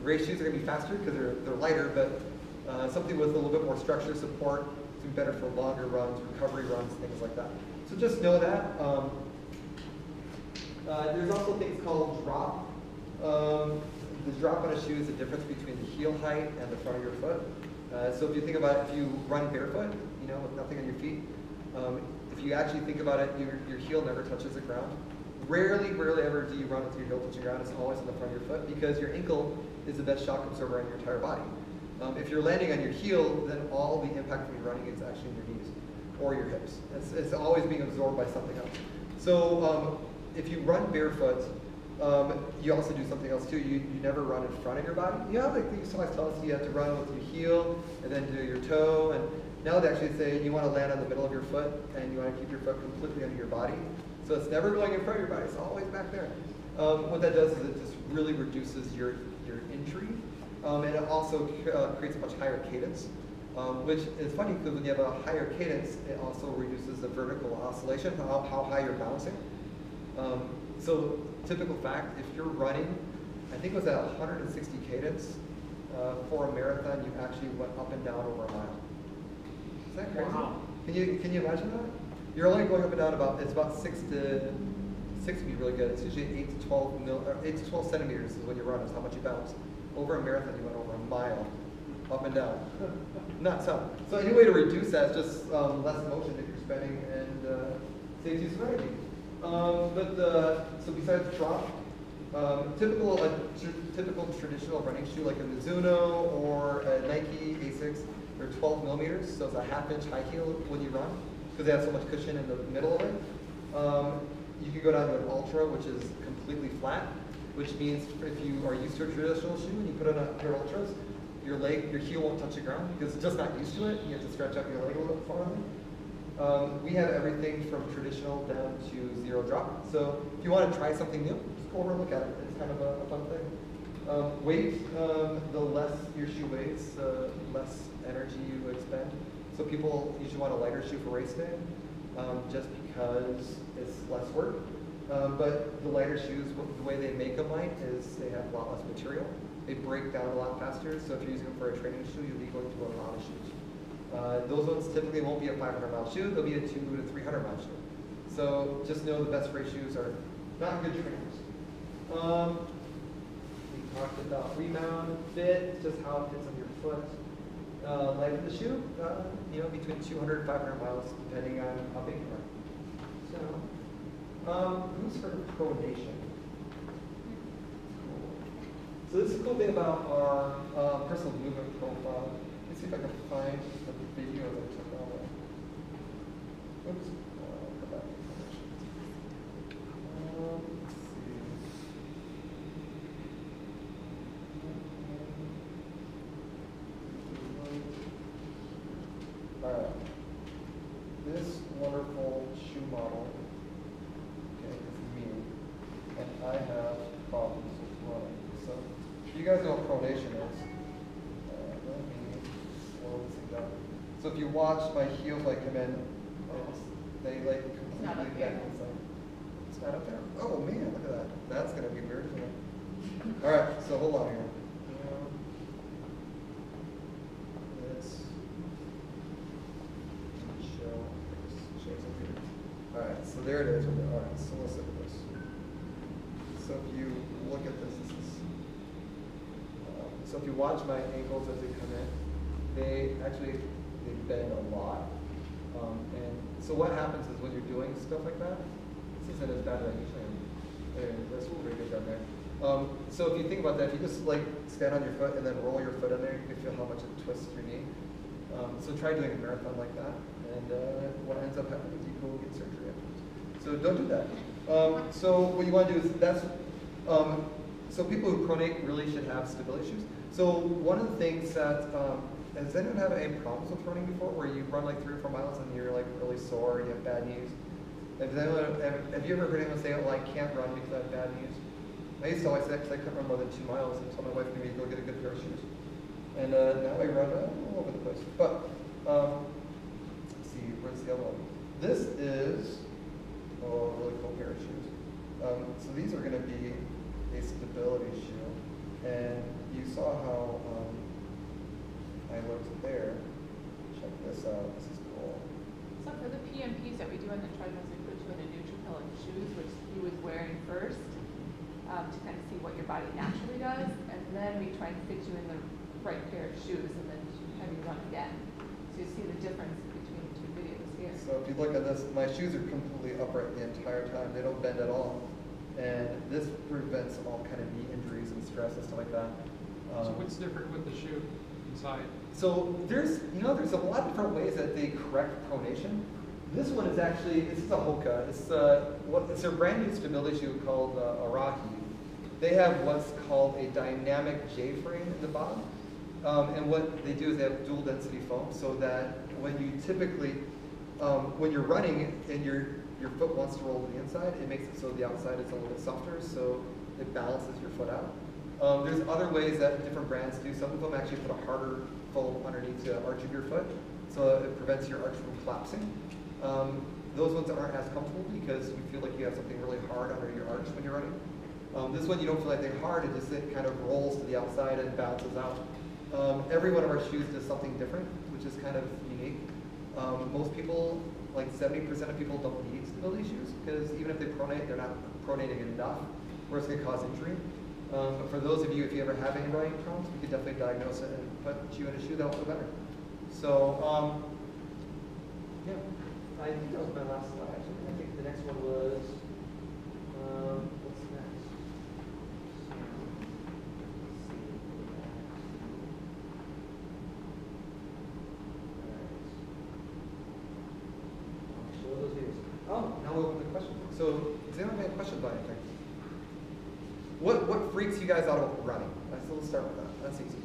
Race shoes are going to be faster because they're lighter, but something with a little bit more structure, support, is better for longer runs, recovery runs, things like that. So just know that. There's also things called drop. the drop on a shoe is the difference between the heel height and the front of your foot. So if you think about it, if you run barefoot, you know, with nothing on your feet, if you actually think about it, your heel never touches the ground. Rarely ever do you run with your heel touching the ground. It's always on the front of your foot because your ankle is the best shock absorber on your entire body. If you're landing on your heel, then all the impact from your running is actually in your knees or your hips. It's always being absorbed by something else. So if you run barefoot, you also do something else too. You never run in front of your body. You know, like they used to always tell us you have to run with your heel and then do your toe. And now they actually say you want to land on the middle of your foot and you want to keep your foot completely under your body. So it's never going in front of your body. It's always back there. What that does is it just really reduces your injury. And it also creates a much higher cadence, which is funny because when you have a higher cadence, it also reduces the vertical oscillation, how high you're bouncing. So typical fact, if you're running, I think it was at 160 cadence, for a marathon, you actually went up and down over a mile. Is that crazy? Wow. Can you imagine that? You're only going up and down it's about 6 would be really good. It's usually 8 to 12 centimeters is when you run, is how much you bounce. Over a marathon, you went over a mile, up and down. Nuts, huh? So any way to reduce that is just less motion that you're spending and saves you some energy. So besides the drop, typical traditional running shoe like a Mizuno or a Nike Asics, they're 12 millimeters, so it's a half-inch high heel when you run because they have so much cushion in the middle of it. You can go down to an Ultra, which is completely flat, which means if you are used to a traditional shoe and you put on a pair of Ultras, your heel won't touch the ground because it's just not used to it. You have to stretch out your leg a little farther. We have everything from traditional down to zero drop. So if you want to try something new, just go over and look at it. It's kind of a fun thing. Weight, the less your shoe weighs, the less energy you expend. So people usually want a lighter shoe for race day, just because it's less work. But the lighter shoes, the way they make them light is they have a lot less material. They break down a lot faster. So if you're using them for a training shoe, you'll be going through a lot of shoes. Those ones typically won't be a 500-mile shoe. They'll be a 200 to 300-mile shoe. So just know the best race shoes are not good trainers. We talked about rebound, fit, just how it fits on your foot. Life of the shoe, between 200 and 500 miles, depending on how big you are. So, who's heard of pronation? So this is a cool thing about our personal movement profile. Let's see if I can find the video that I took on it. Oops. Go back to pronation. Let's see. Alright. This wonderful shoe model, okay, is me, and I have problems with running. So, if you guys know what pronation is, let me slow this thing down. So if you watch my heels like come in, they like completely bend inside. It's not up there? Oh man, look at that. That's gonna be weird, isn't it? Alright, so hold on here. Alright, so there it is. Alright, so let's look at this. So if you look at this, so if you watch my ankles as they come in, they bend a lot. And so what happens is when you're doing stuff like that, this isn't as bad as I usually am. And that's pretty good down there. So if you think about that, if you just like stand on your foot and then roll your foot in there, you can feel how much it twists your knee. So try doing a marathon like that. And what ends up happening is you go get surgery afterwards. So don't do that. So what you want to do is so people who pronate really should have stability shoes. So one of the things that, has anyone had any problems with running before where you run like 3 or 4 miles and you're like really sore, you have bad knees? Have you ever heard anyone say, oh, I can't run because I have bad knees? I used to always say that because I couldn't run more than 2 miles until my wife gave me to go get a good pair of shoes. And now I run all over the place. But, let's see, where's the other one? This is a really cool pair of shoes. So these are going to be a stability shoe. And you saw how I looked there. Check this out. This is cool. So for the PMPs that we do on the treadmills, we put you in a neutral shoes, which he was wearing first, to kind of see what your body naturally does, and bright pair of shoes and then have you run again. So you see the difference between the two videos here. So if you look at this, my shoes are completely upright the entire time. They don't bend at all. And this prevents all kind of knee injuries and stress and stuff like that. So what's different with the shoe inside? So there's a lot of different ways that they correct pronation. This one is actually, this is a Hoka. It's a brand new stability shoe called Arahi. They have what's called a dynamic J-frame in the bottom. And what they do is they have dual density foam so that when you typically, when you're running and your foot wants to roll to the inside, it makes it so the outside is a little bit softer, so it balances your foot out. There's other ways that different brands do. Some of them actually put a harder foam underneath the arch of your foot, so it prevents your arch from collapsing. Those ones aren't as comfortable because you feel like you have something really hard under your arch when you're running. This one you don't feel like they're hard, it kind of rolls to the outside and bounces out. Every one of our shoes does something different, which is kind of unique. Most people, like 70% of people, don't need stability shoes because even if they pronate, they're not pronating enough where it's going to cause injury. But for those of you, if you ever have any running problems, we could definitely diagnose it and put you in a shoe that will feel better. So, yeah, I think that was my last slide. Actually, I think the next one was, what's next? Show those videos. Oh, now we open the question. So, does anyone have a question about anything? What freaks you guys out about running? So let's start with that. That's easy.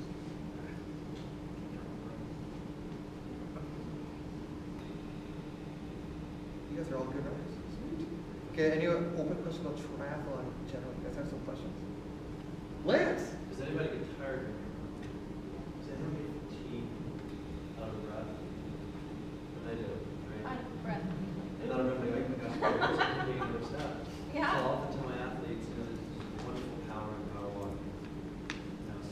You guys are all good runners. Sweet. Okay, any open question about triathlon in general? You guys have some questions? Lance! Does anybody get tired? Does anyone get fatigued, out of breath? I do, right? Out of breath. Not a breath, like, oh my gosh, I'm taking another step. Yeah. So I'll often tell my athletes, there's wonderful power in power walking.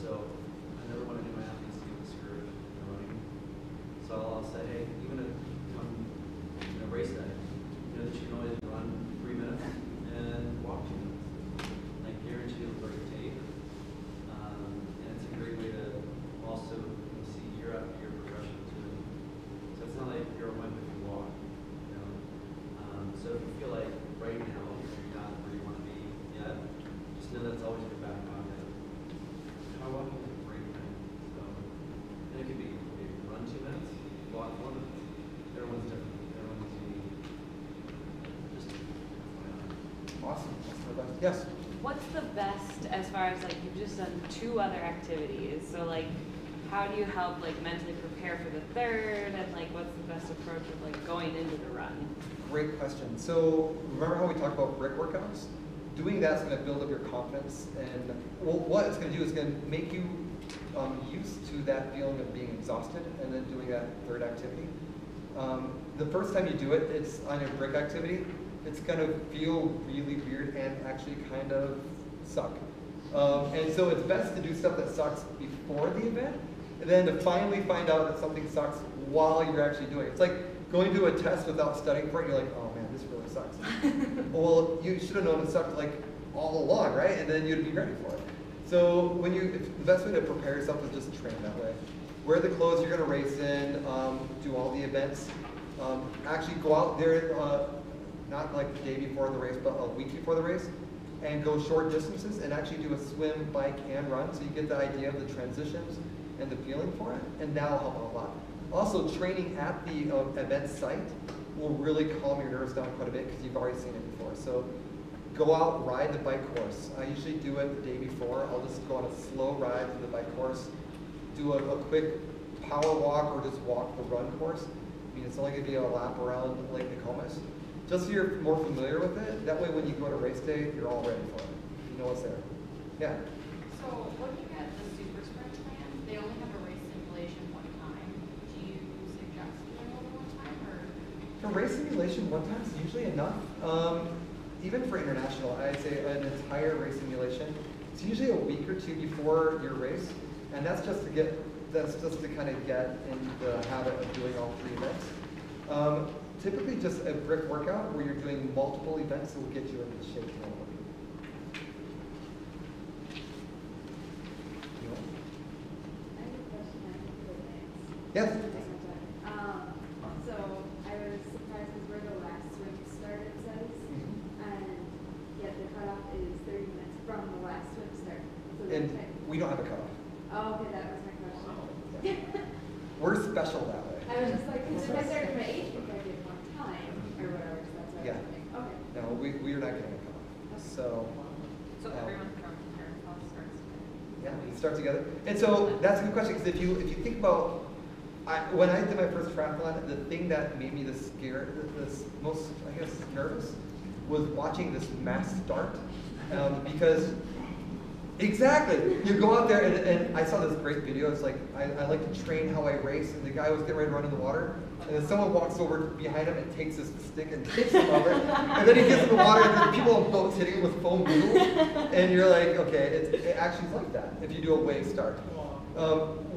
So I never want to do my athletes to get discouraged in running. So I'll say, hey, even if come race day, that you can always run 3 minutes and walk 2 minutes. I guarantee it'll break your tape. And it's a great way to also see year after year progression too. So it's not like you're a wimp if you walk. So if you feel like right now you're not where you want to be yet, just know that's always your back pocket. Walking is a great thing. So, and it could be run 2 minutes, walk 4 minutes. Everyone's different. Everyone's unique. Just Awesome. Yes? What's the best as far as like you've just done 2 other activities? So like how do you help like mentally prepare for the third and like what's the best approach of like going into the run? Great question. So remember how we talked about brick workouts? Doing that's going to build up your confidence, and well, what it's going to do is going to make you used to that feeling of being exhausted and then doing that third activity. The first time you do it, it's on a brick activity. It's going to feel really weird and actually kind of suck. And so it's best to do stuff that sucks before the event, and then to finally find out that something sucks while you're actually doing it. It's like going to a test without studying for it, you're like, oh man, this really sucks. Well, you should have known it sucked like all along, right? And then you'd be ready for it. So the best way to prepare yourself is just train that way. Wear the clothes you're gonna race in, do all the events. Actually go out there, not like the day before the race, but a week before the race, and go short distances and actually do a swim, bike, and run, so you get the idea of the transitions and the feeling for it, and that'll help a lot. Also, training at the event site will really calm your nerves down quite a bit because you've already seen it before. So go out, ride the bike course. I usually do it the day before. I'll just go on a slow ride through the bike course, do a quick power walk or just walk the run course. I mean, it's only going to be a lap around Lake Nokomis. Just so you're more familiar with it. That way when you go to race day, you're all ready for it. You know what's there. Yeah? So looking at the super sprint plan, they only have a race simulation one time. Do you suggest doing over one time or? For race simulation, one time is usually enough. Even for international, I'd say an entire race simulation. It's usually a week or 2 before your race, and that's just to kind of get in the habit of doing all 3 events. Typically, just a brick workout where you're doing multiple events will get you into the shape you want to be. Yes? So I was surprised because where the last swim start it says, and yet the cutoff is 30 minutes from the last swim start. So And that's right. we don't have a cutoff. Oh, okay, that was my question. We're special that way. I was just like, because if I started my age group, I did one time or whatever, so that's what I Yeah. was thinking. Okay. No, we are not getting a cutoff. So. So everyone from parents' house starts. Yeah, we start together. And so that's a good question, because if you think about, when I did my first triathlon, the thing that made me the most, I guess, nervous was watching this mass start. Because, exactly, you go out there, and I saw this great video. It's like, I like to train how I race, and the guy was getting ready to run in the water, and then someone walks over behind him and takes his stick and takes him over, and then he gets in the water, and there's people on boats hitting him with foam noodles, and you're like, okay, it actually is like that if you do a wave start.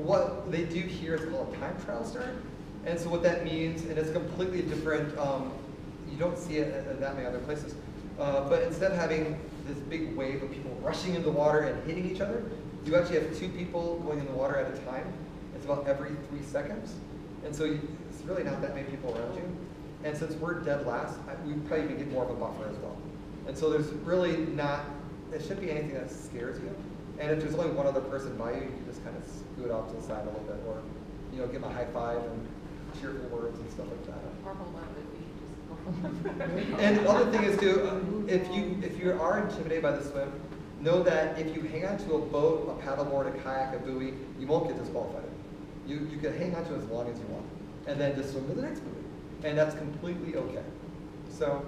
What they do here is called a time trial start, and so what that means, and it's completely different, you don't see it at that many other places, but instead of having this big wave of people rushing into the water and hitting each other, you actually have 2 people going in the water at a time. It's about every 3 seconds, and so it's really not that many people around you. And since we're dead last, we probably even get more of a buffer as well. And so there's really not, it shouldn't be anything that scares you. And if there's only one other person by you, you can just kind of scoot off to the side a little bit, or give them a high five and cheerful words and stuff like that. Or hold on to the feet, just go. And the other thing is too, if you are intimidated by the swim, know that if you hang on to a boat, a paddleboard, a kayak, a buoy, you won't get disqualified. You can hang on to it as long as you want, and then just swim to the next buoy, and that's completely okay. So,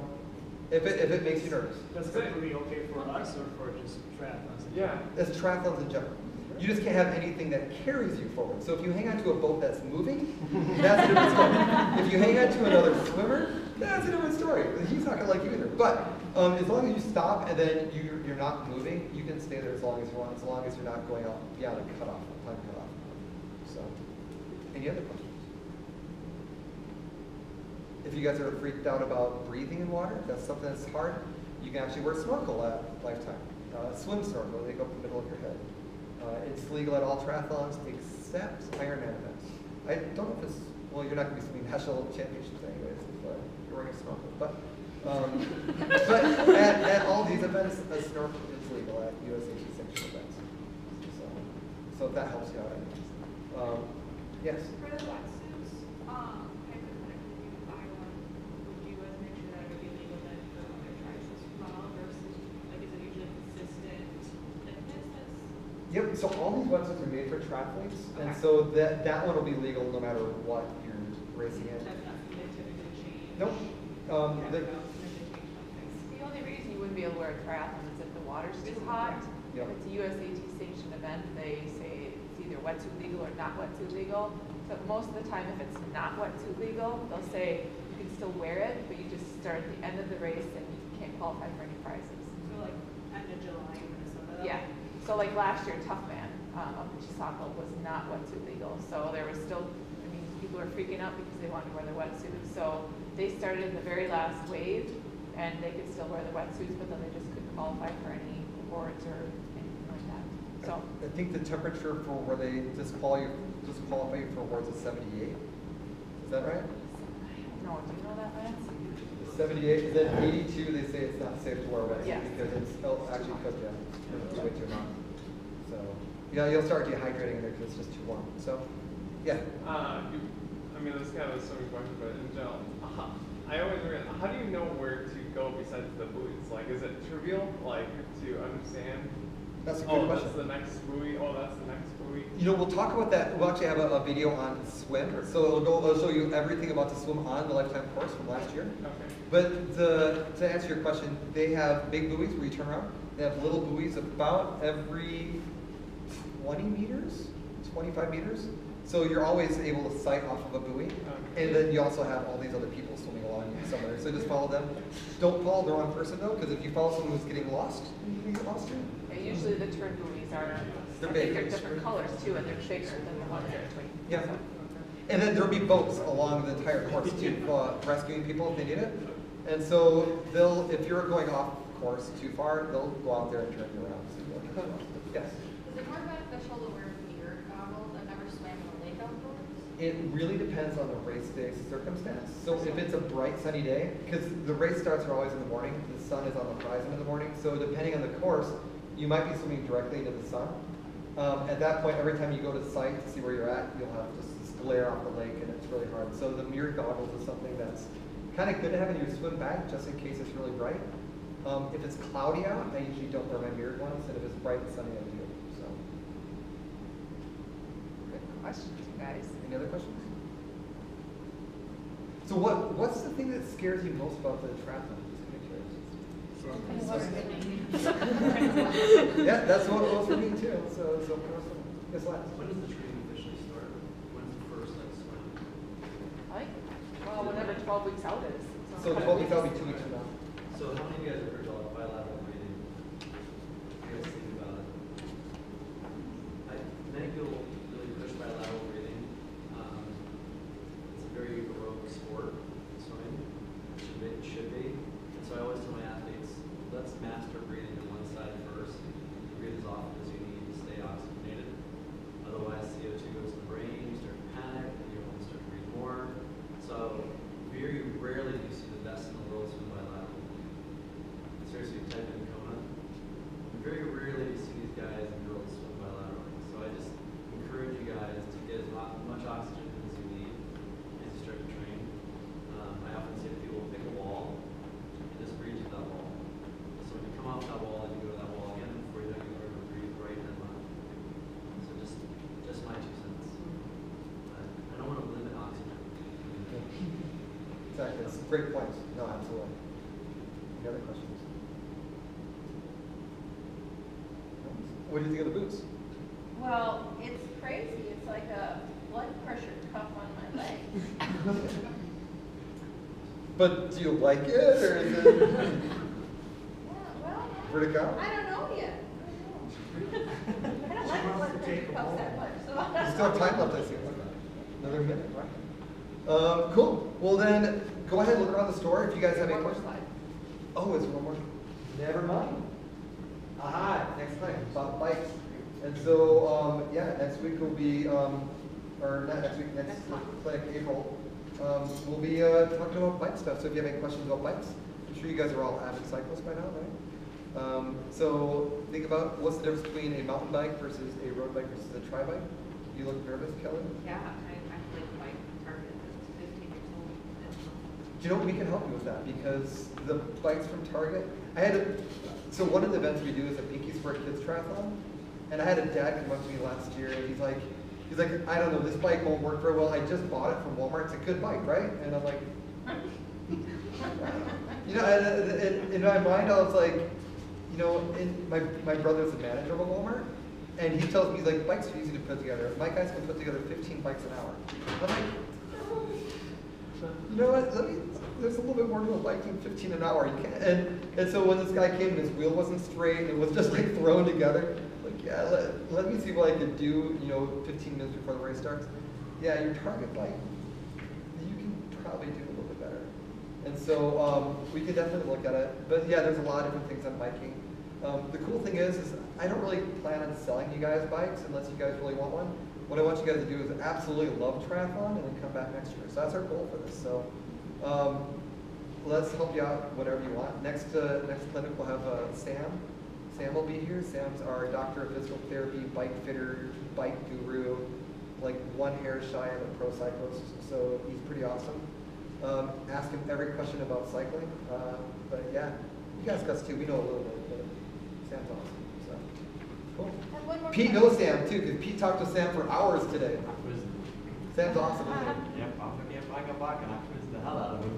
if it makes you nervous, That's completely okay for us or for just triathlons? Yeah. that's triathlons in general. You just can't have anything that carries you forward. So if you hang on to a boat that's moving, that's a different story. If you hang on to another swimmer, that's a different story. He's not going to like you either. But as long as you stop and then you're not moving, you can stay there as long as you want, as long as you're not going out beyond a cutoff, a time cutoff. So, any other questions? If you guys are freaked out about breathing in water, that's something that's hard, you can actually wear a snorkel at Lifetime. Swim snorkel, they go up the middle of your head. It's legal at all triathlons except Ironman events. I don't know if it's, well, you're not going to be swimming national championships anyways if you're wearing a snorkel. But at all these events, a snorkel is legal at USAT sanctioned events. So if that helps you out. Yes? For the wetsuits, hypothetically, if you buy one, would you guys make sure that it would be legal then for other tribes as well versus, like, is it usually consistent thickness? Yep, so all these wetsuits are made for triathletes, and Okay. so that one will be legal no matter what you're racing in. That's not something they typically change. Nope. Okay, The- no, typically change something. The only reason you wouldn't be able to wear a triathlon is if the water's too hot. Yep. If it's a USAT sanctioned event, they say it's either wetsuit legal or not wetsuit legal. So most of the time, if it's not wetsuit legal, they'll say you can still wear it, but you just start at the end of the race and you can't qualify for any prizes. So like end of July in Minnesota? Yeah. So like last year, Tough Man up in Chisako was not wetsuit legal. So there was still, I mean, people were freaking out because they wanted to wear their wetsuits. So they started in the very last wave, and they could still wear the wetsuits, but then they just couldn't qualify for any awards or anything like that. So I think the temperature for where they disqualify you for awards is 78. Is that right? no, do you know that, Lance? 78, then 82, they say it's not safe to wear a wetsuit Yes. because it's actually cooked down. It's way too hot. So, yeah, you'll start dehydrating in there because it's just too warm. So, yeah. I mean, this kind of a swimming question, but in general, I always wonder, how do you know where to go besides the buoys? Like, is it trivial, like, to understand? That's a good Oh, question. that's the next buoy. Oh, that's the next buoy. We'll talk about that. We'll actually have a video on swim. So it'll show you everything about the swim on the Lifetime course from last year. Okay. But to answer your question, they have big buoys where you turn around. They have little buoys about every 20 meters, 25 meters. So you're always able to sight off of a buoy. And then you also have all these other people swimming along somewhere. So just follow them. Don't follow the wrong person though, because if you follow someone who's getting lost, you can get lost too. Yeah, usually the turn buoys are, They're I think big. they're different colors too, and they're bigger than the ones in between. Yeah. So, And then there'll be boats along the entire course too, rescuing people if they need it. And so if you're going off course too far, they'll go out there and turn you around. So you don't get lost. Yes. Is it more beneficial to wear beer goggles? I've never swam in a lake outdoors. It really depends on the race day circumstance. So if it's a bright sunny day, because the race starts are always in the morning, the sun is on the horizon in the morning, so depending on the course, you might be swimming directly into the sun. At that point, every time you go to the site to see where you're at, you'll have just this glare off the lake, and it's really hard. So the mirrored goggles is something that's kind of good to have in your swim bag, just in case it's really bright. If it's cloudy out, I usually don't wear my mirrored ones, and if it's bright and sunny, I do. So. Good questions, you guys. Any other questions? So what's the thing that scares you most about the triathlon? Just kind of curious. Yeah, that's what it was for me too. So guess what? When does the training officially start? When's the first swim? Well, whenever 12 weeks out is. So 12 weeks, that'll be 2 weeks from now. So how many of you guys have heard about bilateral breathing? You guys think about it. Many people really push bilateral breathing. It's a very heroic sport, swimming. It should be. And so I always tell my athletes, let's master breathing on one side first. Breathe as often as you need to stay oxygenated. Otherwise, CO2 goes to the brain, you start to panic, and you want to start to breathe more. So very rarely do you see the best in the world swim bilateral. Seriously, type in Kona. Very rarely do you see these guys and girls swim bilaterally. So I just encourage you guys to get as much oxygen as you need as you start to train. I often say to people, pick a wall and just breathe to that wall. So when you come off that wall and you go to that wall again, before you know you learn to breathe right and left. So just my 2 cents. I don't want to limit oxygen. Exactly. That's a great point. No, absolutely. Any other questions? What do you think of the boots? Well, it's crazy. It's like a blood pressure cuff on my leg. But do you like it, or is it Yeah, well, vertical? I don't know yet. I don't like blood pressure cuffs that much. You still have time left, I see. Another minute, right? Cool. Well then, go ahead and look around the store if you guys have any questions. Oh, it's one more. Never mind. Aha, next time, about bikes. And so, yeah, next week will be, or not next week, next clinic, April, we'll be talking about bike stuff. So if you have any questions about bikes, I'm sure you guys are all avid cyclists by now, right? So think about what's the difference between a mountain bike versus a road bike versus a tri-bike. You look nervous, Kelly? Yeah, I played bike Target at 15 years old. Do you know, we can help you with that because the bikes from Target, so one of the events we do is a Pinkies for Kids triathlon, and I had a dad come up to me last year and he's like, I don't know, this bike won't work very well. I just bought it from Walmart. It's a good bike, right? And I'm like, you know, and in my mind I was like, you know, my brother's the manager of a Walmart, and he tells me, he's like, bikes are easy to put together. My guys can put together 15 bikes an hour. I'm like, you know what, there's a little bit more to a bike than 15 an hour. You can't, and so when this guy came and his wheel wasn't straight and it was just like thrown together, like, yeah, let me see what I could do, you know, 15 minutes before the race starts. Yeah, your Target bike, you can probably do a little bit better. And so we could definitely look at it. But yeah, there's a lot of different things on biking. The cool thing is I don't really plan on selling you guys bikes unless you guys really want one. What I want you guys to do is absolutely love triathlon and then come back next year. So that's our goal for this. So let's help you out whatever you want. Next clinic we'll have Sam. Sam will be here. Sam's our doctor of physical therapy, bike fitter, bike guru, like one hair shy of a pro cyclist. So he's pretty awesome. Ask him every question about cycling. But yeah, you guys got us too. We know a little bit, but Sam's awesome. So cool. And one more Pete question. knows Sam too, because Pete talked to Sam for hours today. Sam's awesome. Isn't he? Yep, I'll forget if I go back and I quiz the hell out of him.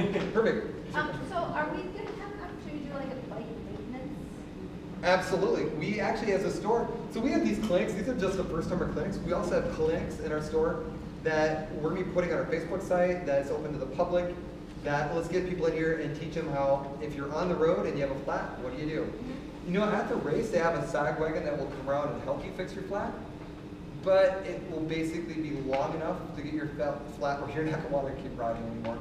Exactly. Perfect. So are we going to have an opportunity to do like a bike maintenance? Absolutely. We actually, as a store, so we have these clinics. These are just the first summer clinics. We also have clinics in our store that we're going to be putting on our Facebook site that is open to the public. That let's get people in here and teach them how, if you're on the road and you have a flat, what do you do? You know, at the race, they have a sag wagon that will come around and help you fix your flat. But it will basically be long enough to get your flat where you're not going to want to keep riding anymore.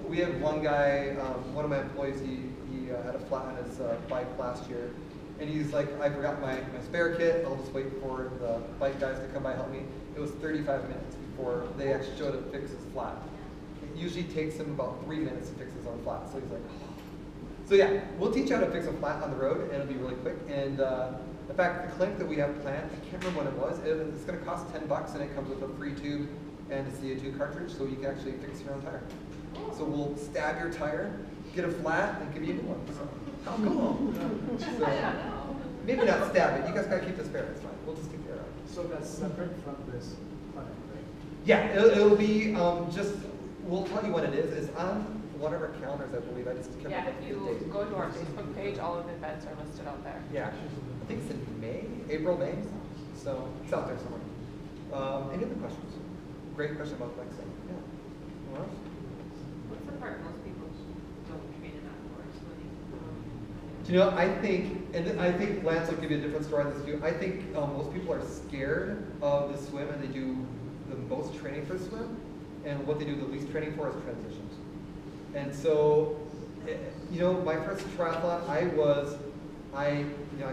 We had one guy, one of my employees, he had a flat on his bike last year. And he's like, I forgot my spare kit. I'll just wait for the bike guys to come by and help me. it was 35 minutes before they actually showed it fixes flat. It usually takes him about 3 minutes to fix his own flat. So he's like, oh. So yeah, we'll teach you how to fix a flat on the road, and it'll be really quick. And in fact, the clinic that we have planned, I can't remember when it was. It's going to cost $10, and it comes with a free tube and a CO2 cartridge, so you can actually fix your own tire. So we'll stab your tire, get a flat, and give you a new one. So how cool! So, maybe not stab it. You guys gotta keep the spare. It's fine. We'll just take care of it. So that's separate from this clinic, right? Yeah, it'll be just. We'll tell you when it is. It's on one of our calendars, I believe. I just can't Yeah, remember if the you date. go to our Facebook page, all of the events are listed out there. Yeah, I think it's in May, April, May. So it's out there somewhere. Any other questions? Great question about bike sim. Yeah. Anyone else? What's the part most people don't train in that for? Swimming. Do you know, I think, and I think Lance will give you a different story on this too. I think most people are scared of the swim, and they do the most training for swim, and what they do the least training for is transitions. And so, you know, my first triathlon, I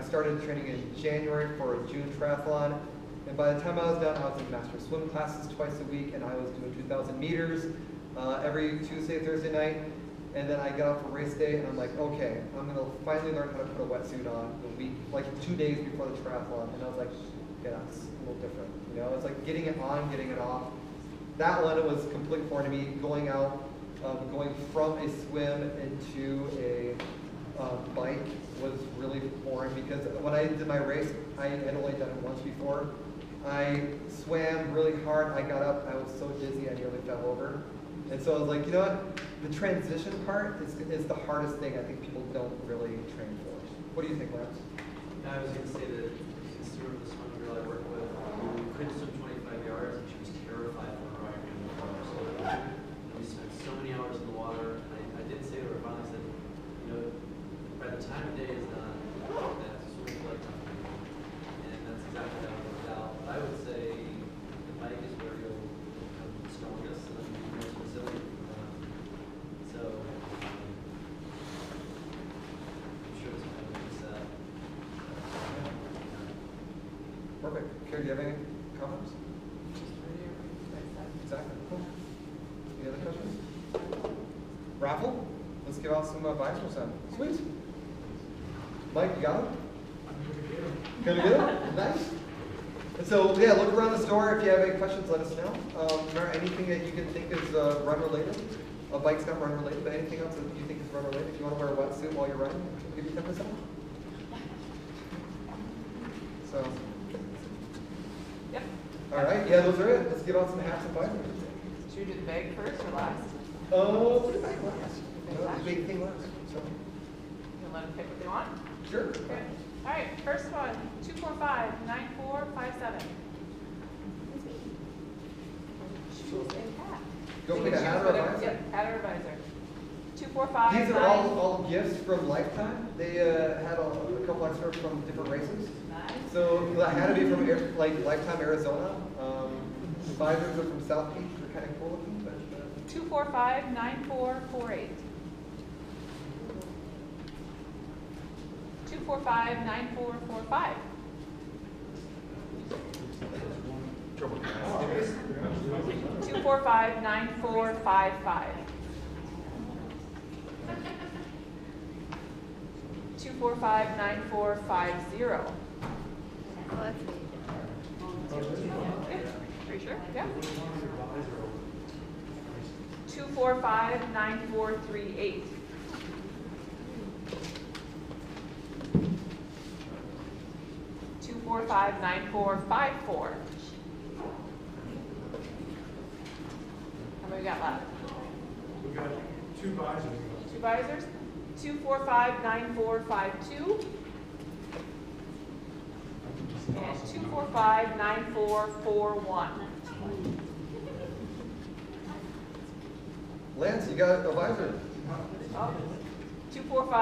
started training in January for a June triathlon, and by the time I was done, I was in master swim classes twice a week, and I was doing 2,000 meters every Tuesday, Thursday night. And then I got off for race day, and I'm like, okay, I'm gonna finally learn how to put a wetsuit on the week, like 2 days before the triathlon. And I was like, yeah, it's a little different. You know, it's like getting it on, getting it off. That one was completely foreign to me. Going out, going from a swim into a bike was really foreign, because when I did my race, I had only done it once before. I swam really hard. I got up. I was so dizzy, I nearly fell over. And so I was like, you know what? The transition part is the hardest thing I think people don't really train for. What do you think, Lance? I was going to say that the steward of the swimming girl I work with, who couldn't swim 25 yards, and she was terrified of her riding in the water. So we spent so many hours in the water. I did say to her, finally said, you know, by the time the day is done, that's swimming like nothing. And that's exactly how it worked out. But I would say the bike is where you'll become the strongest and be most resilient. So I'm sure this might be set. Perfect. Karen, do you have any comments? Exactly. Cool. Any other questions? Raffle? Let's give out some advisors then. Sweet. Mike, you got it? Gonna get it? Nice. And so, yeah, look around the store. If you have any questions, let us know. Remember, anything that you can think is run related. A bike's not run related, but anything else that you think is run related. If you want to wear a wetsuit while you're running, we'll give you 10% off. So, Yep. all right, yeah, those are it. Let's give out some hats and visors. Should we do the bag first or last? Oh, the big thing last. The big thing last. So, You'll let them pick what they want? sure. Okay. All right, first one, 245-9457. Shoes and hat. Go So pick you a hat choose or a whatever- visor. Yep, hat or a visor. 245. These are all gifts from Lifetime. They had a couple extra from different races. So the hat would be from like Lifetime Arizona. The visors are from South Beach. They're kind of cool looking. But 245-9448. 245-9445. 245-9455. 245-9450. Well, that's me. Are you sure? Yeah. 245-9438. 245-9454. How many we got left? We got two visors. Two visors. 245-9452. And 245-9441. Lance, you got a visor. Oh, 245.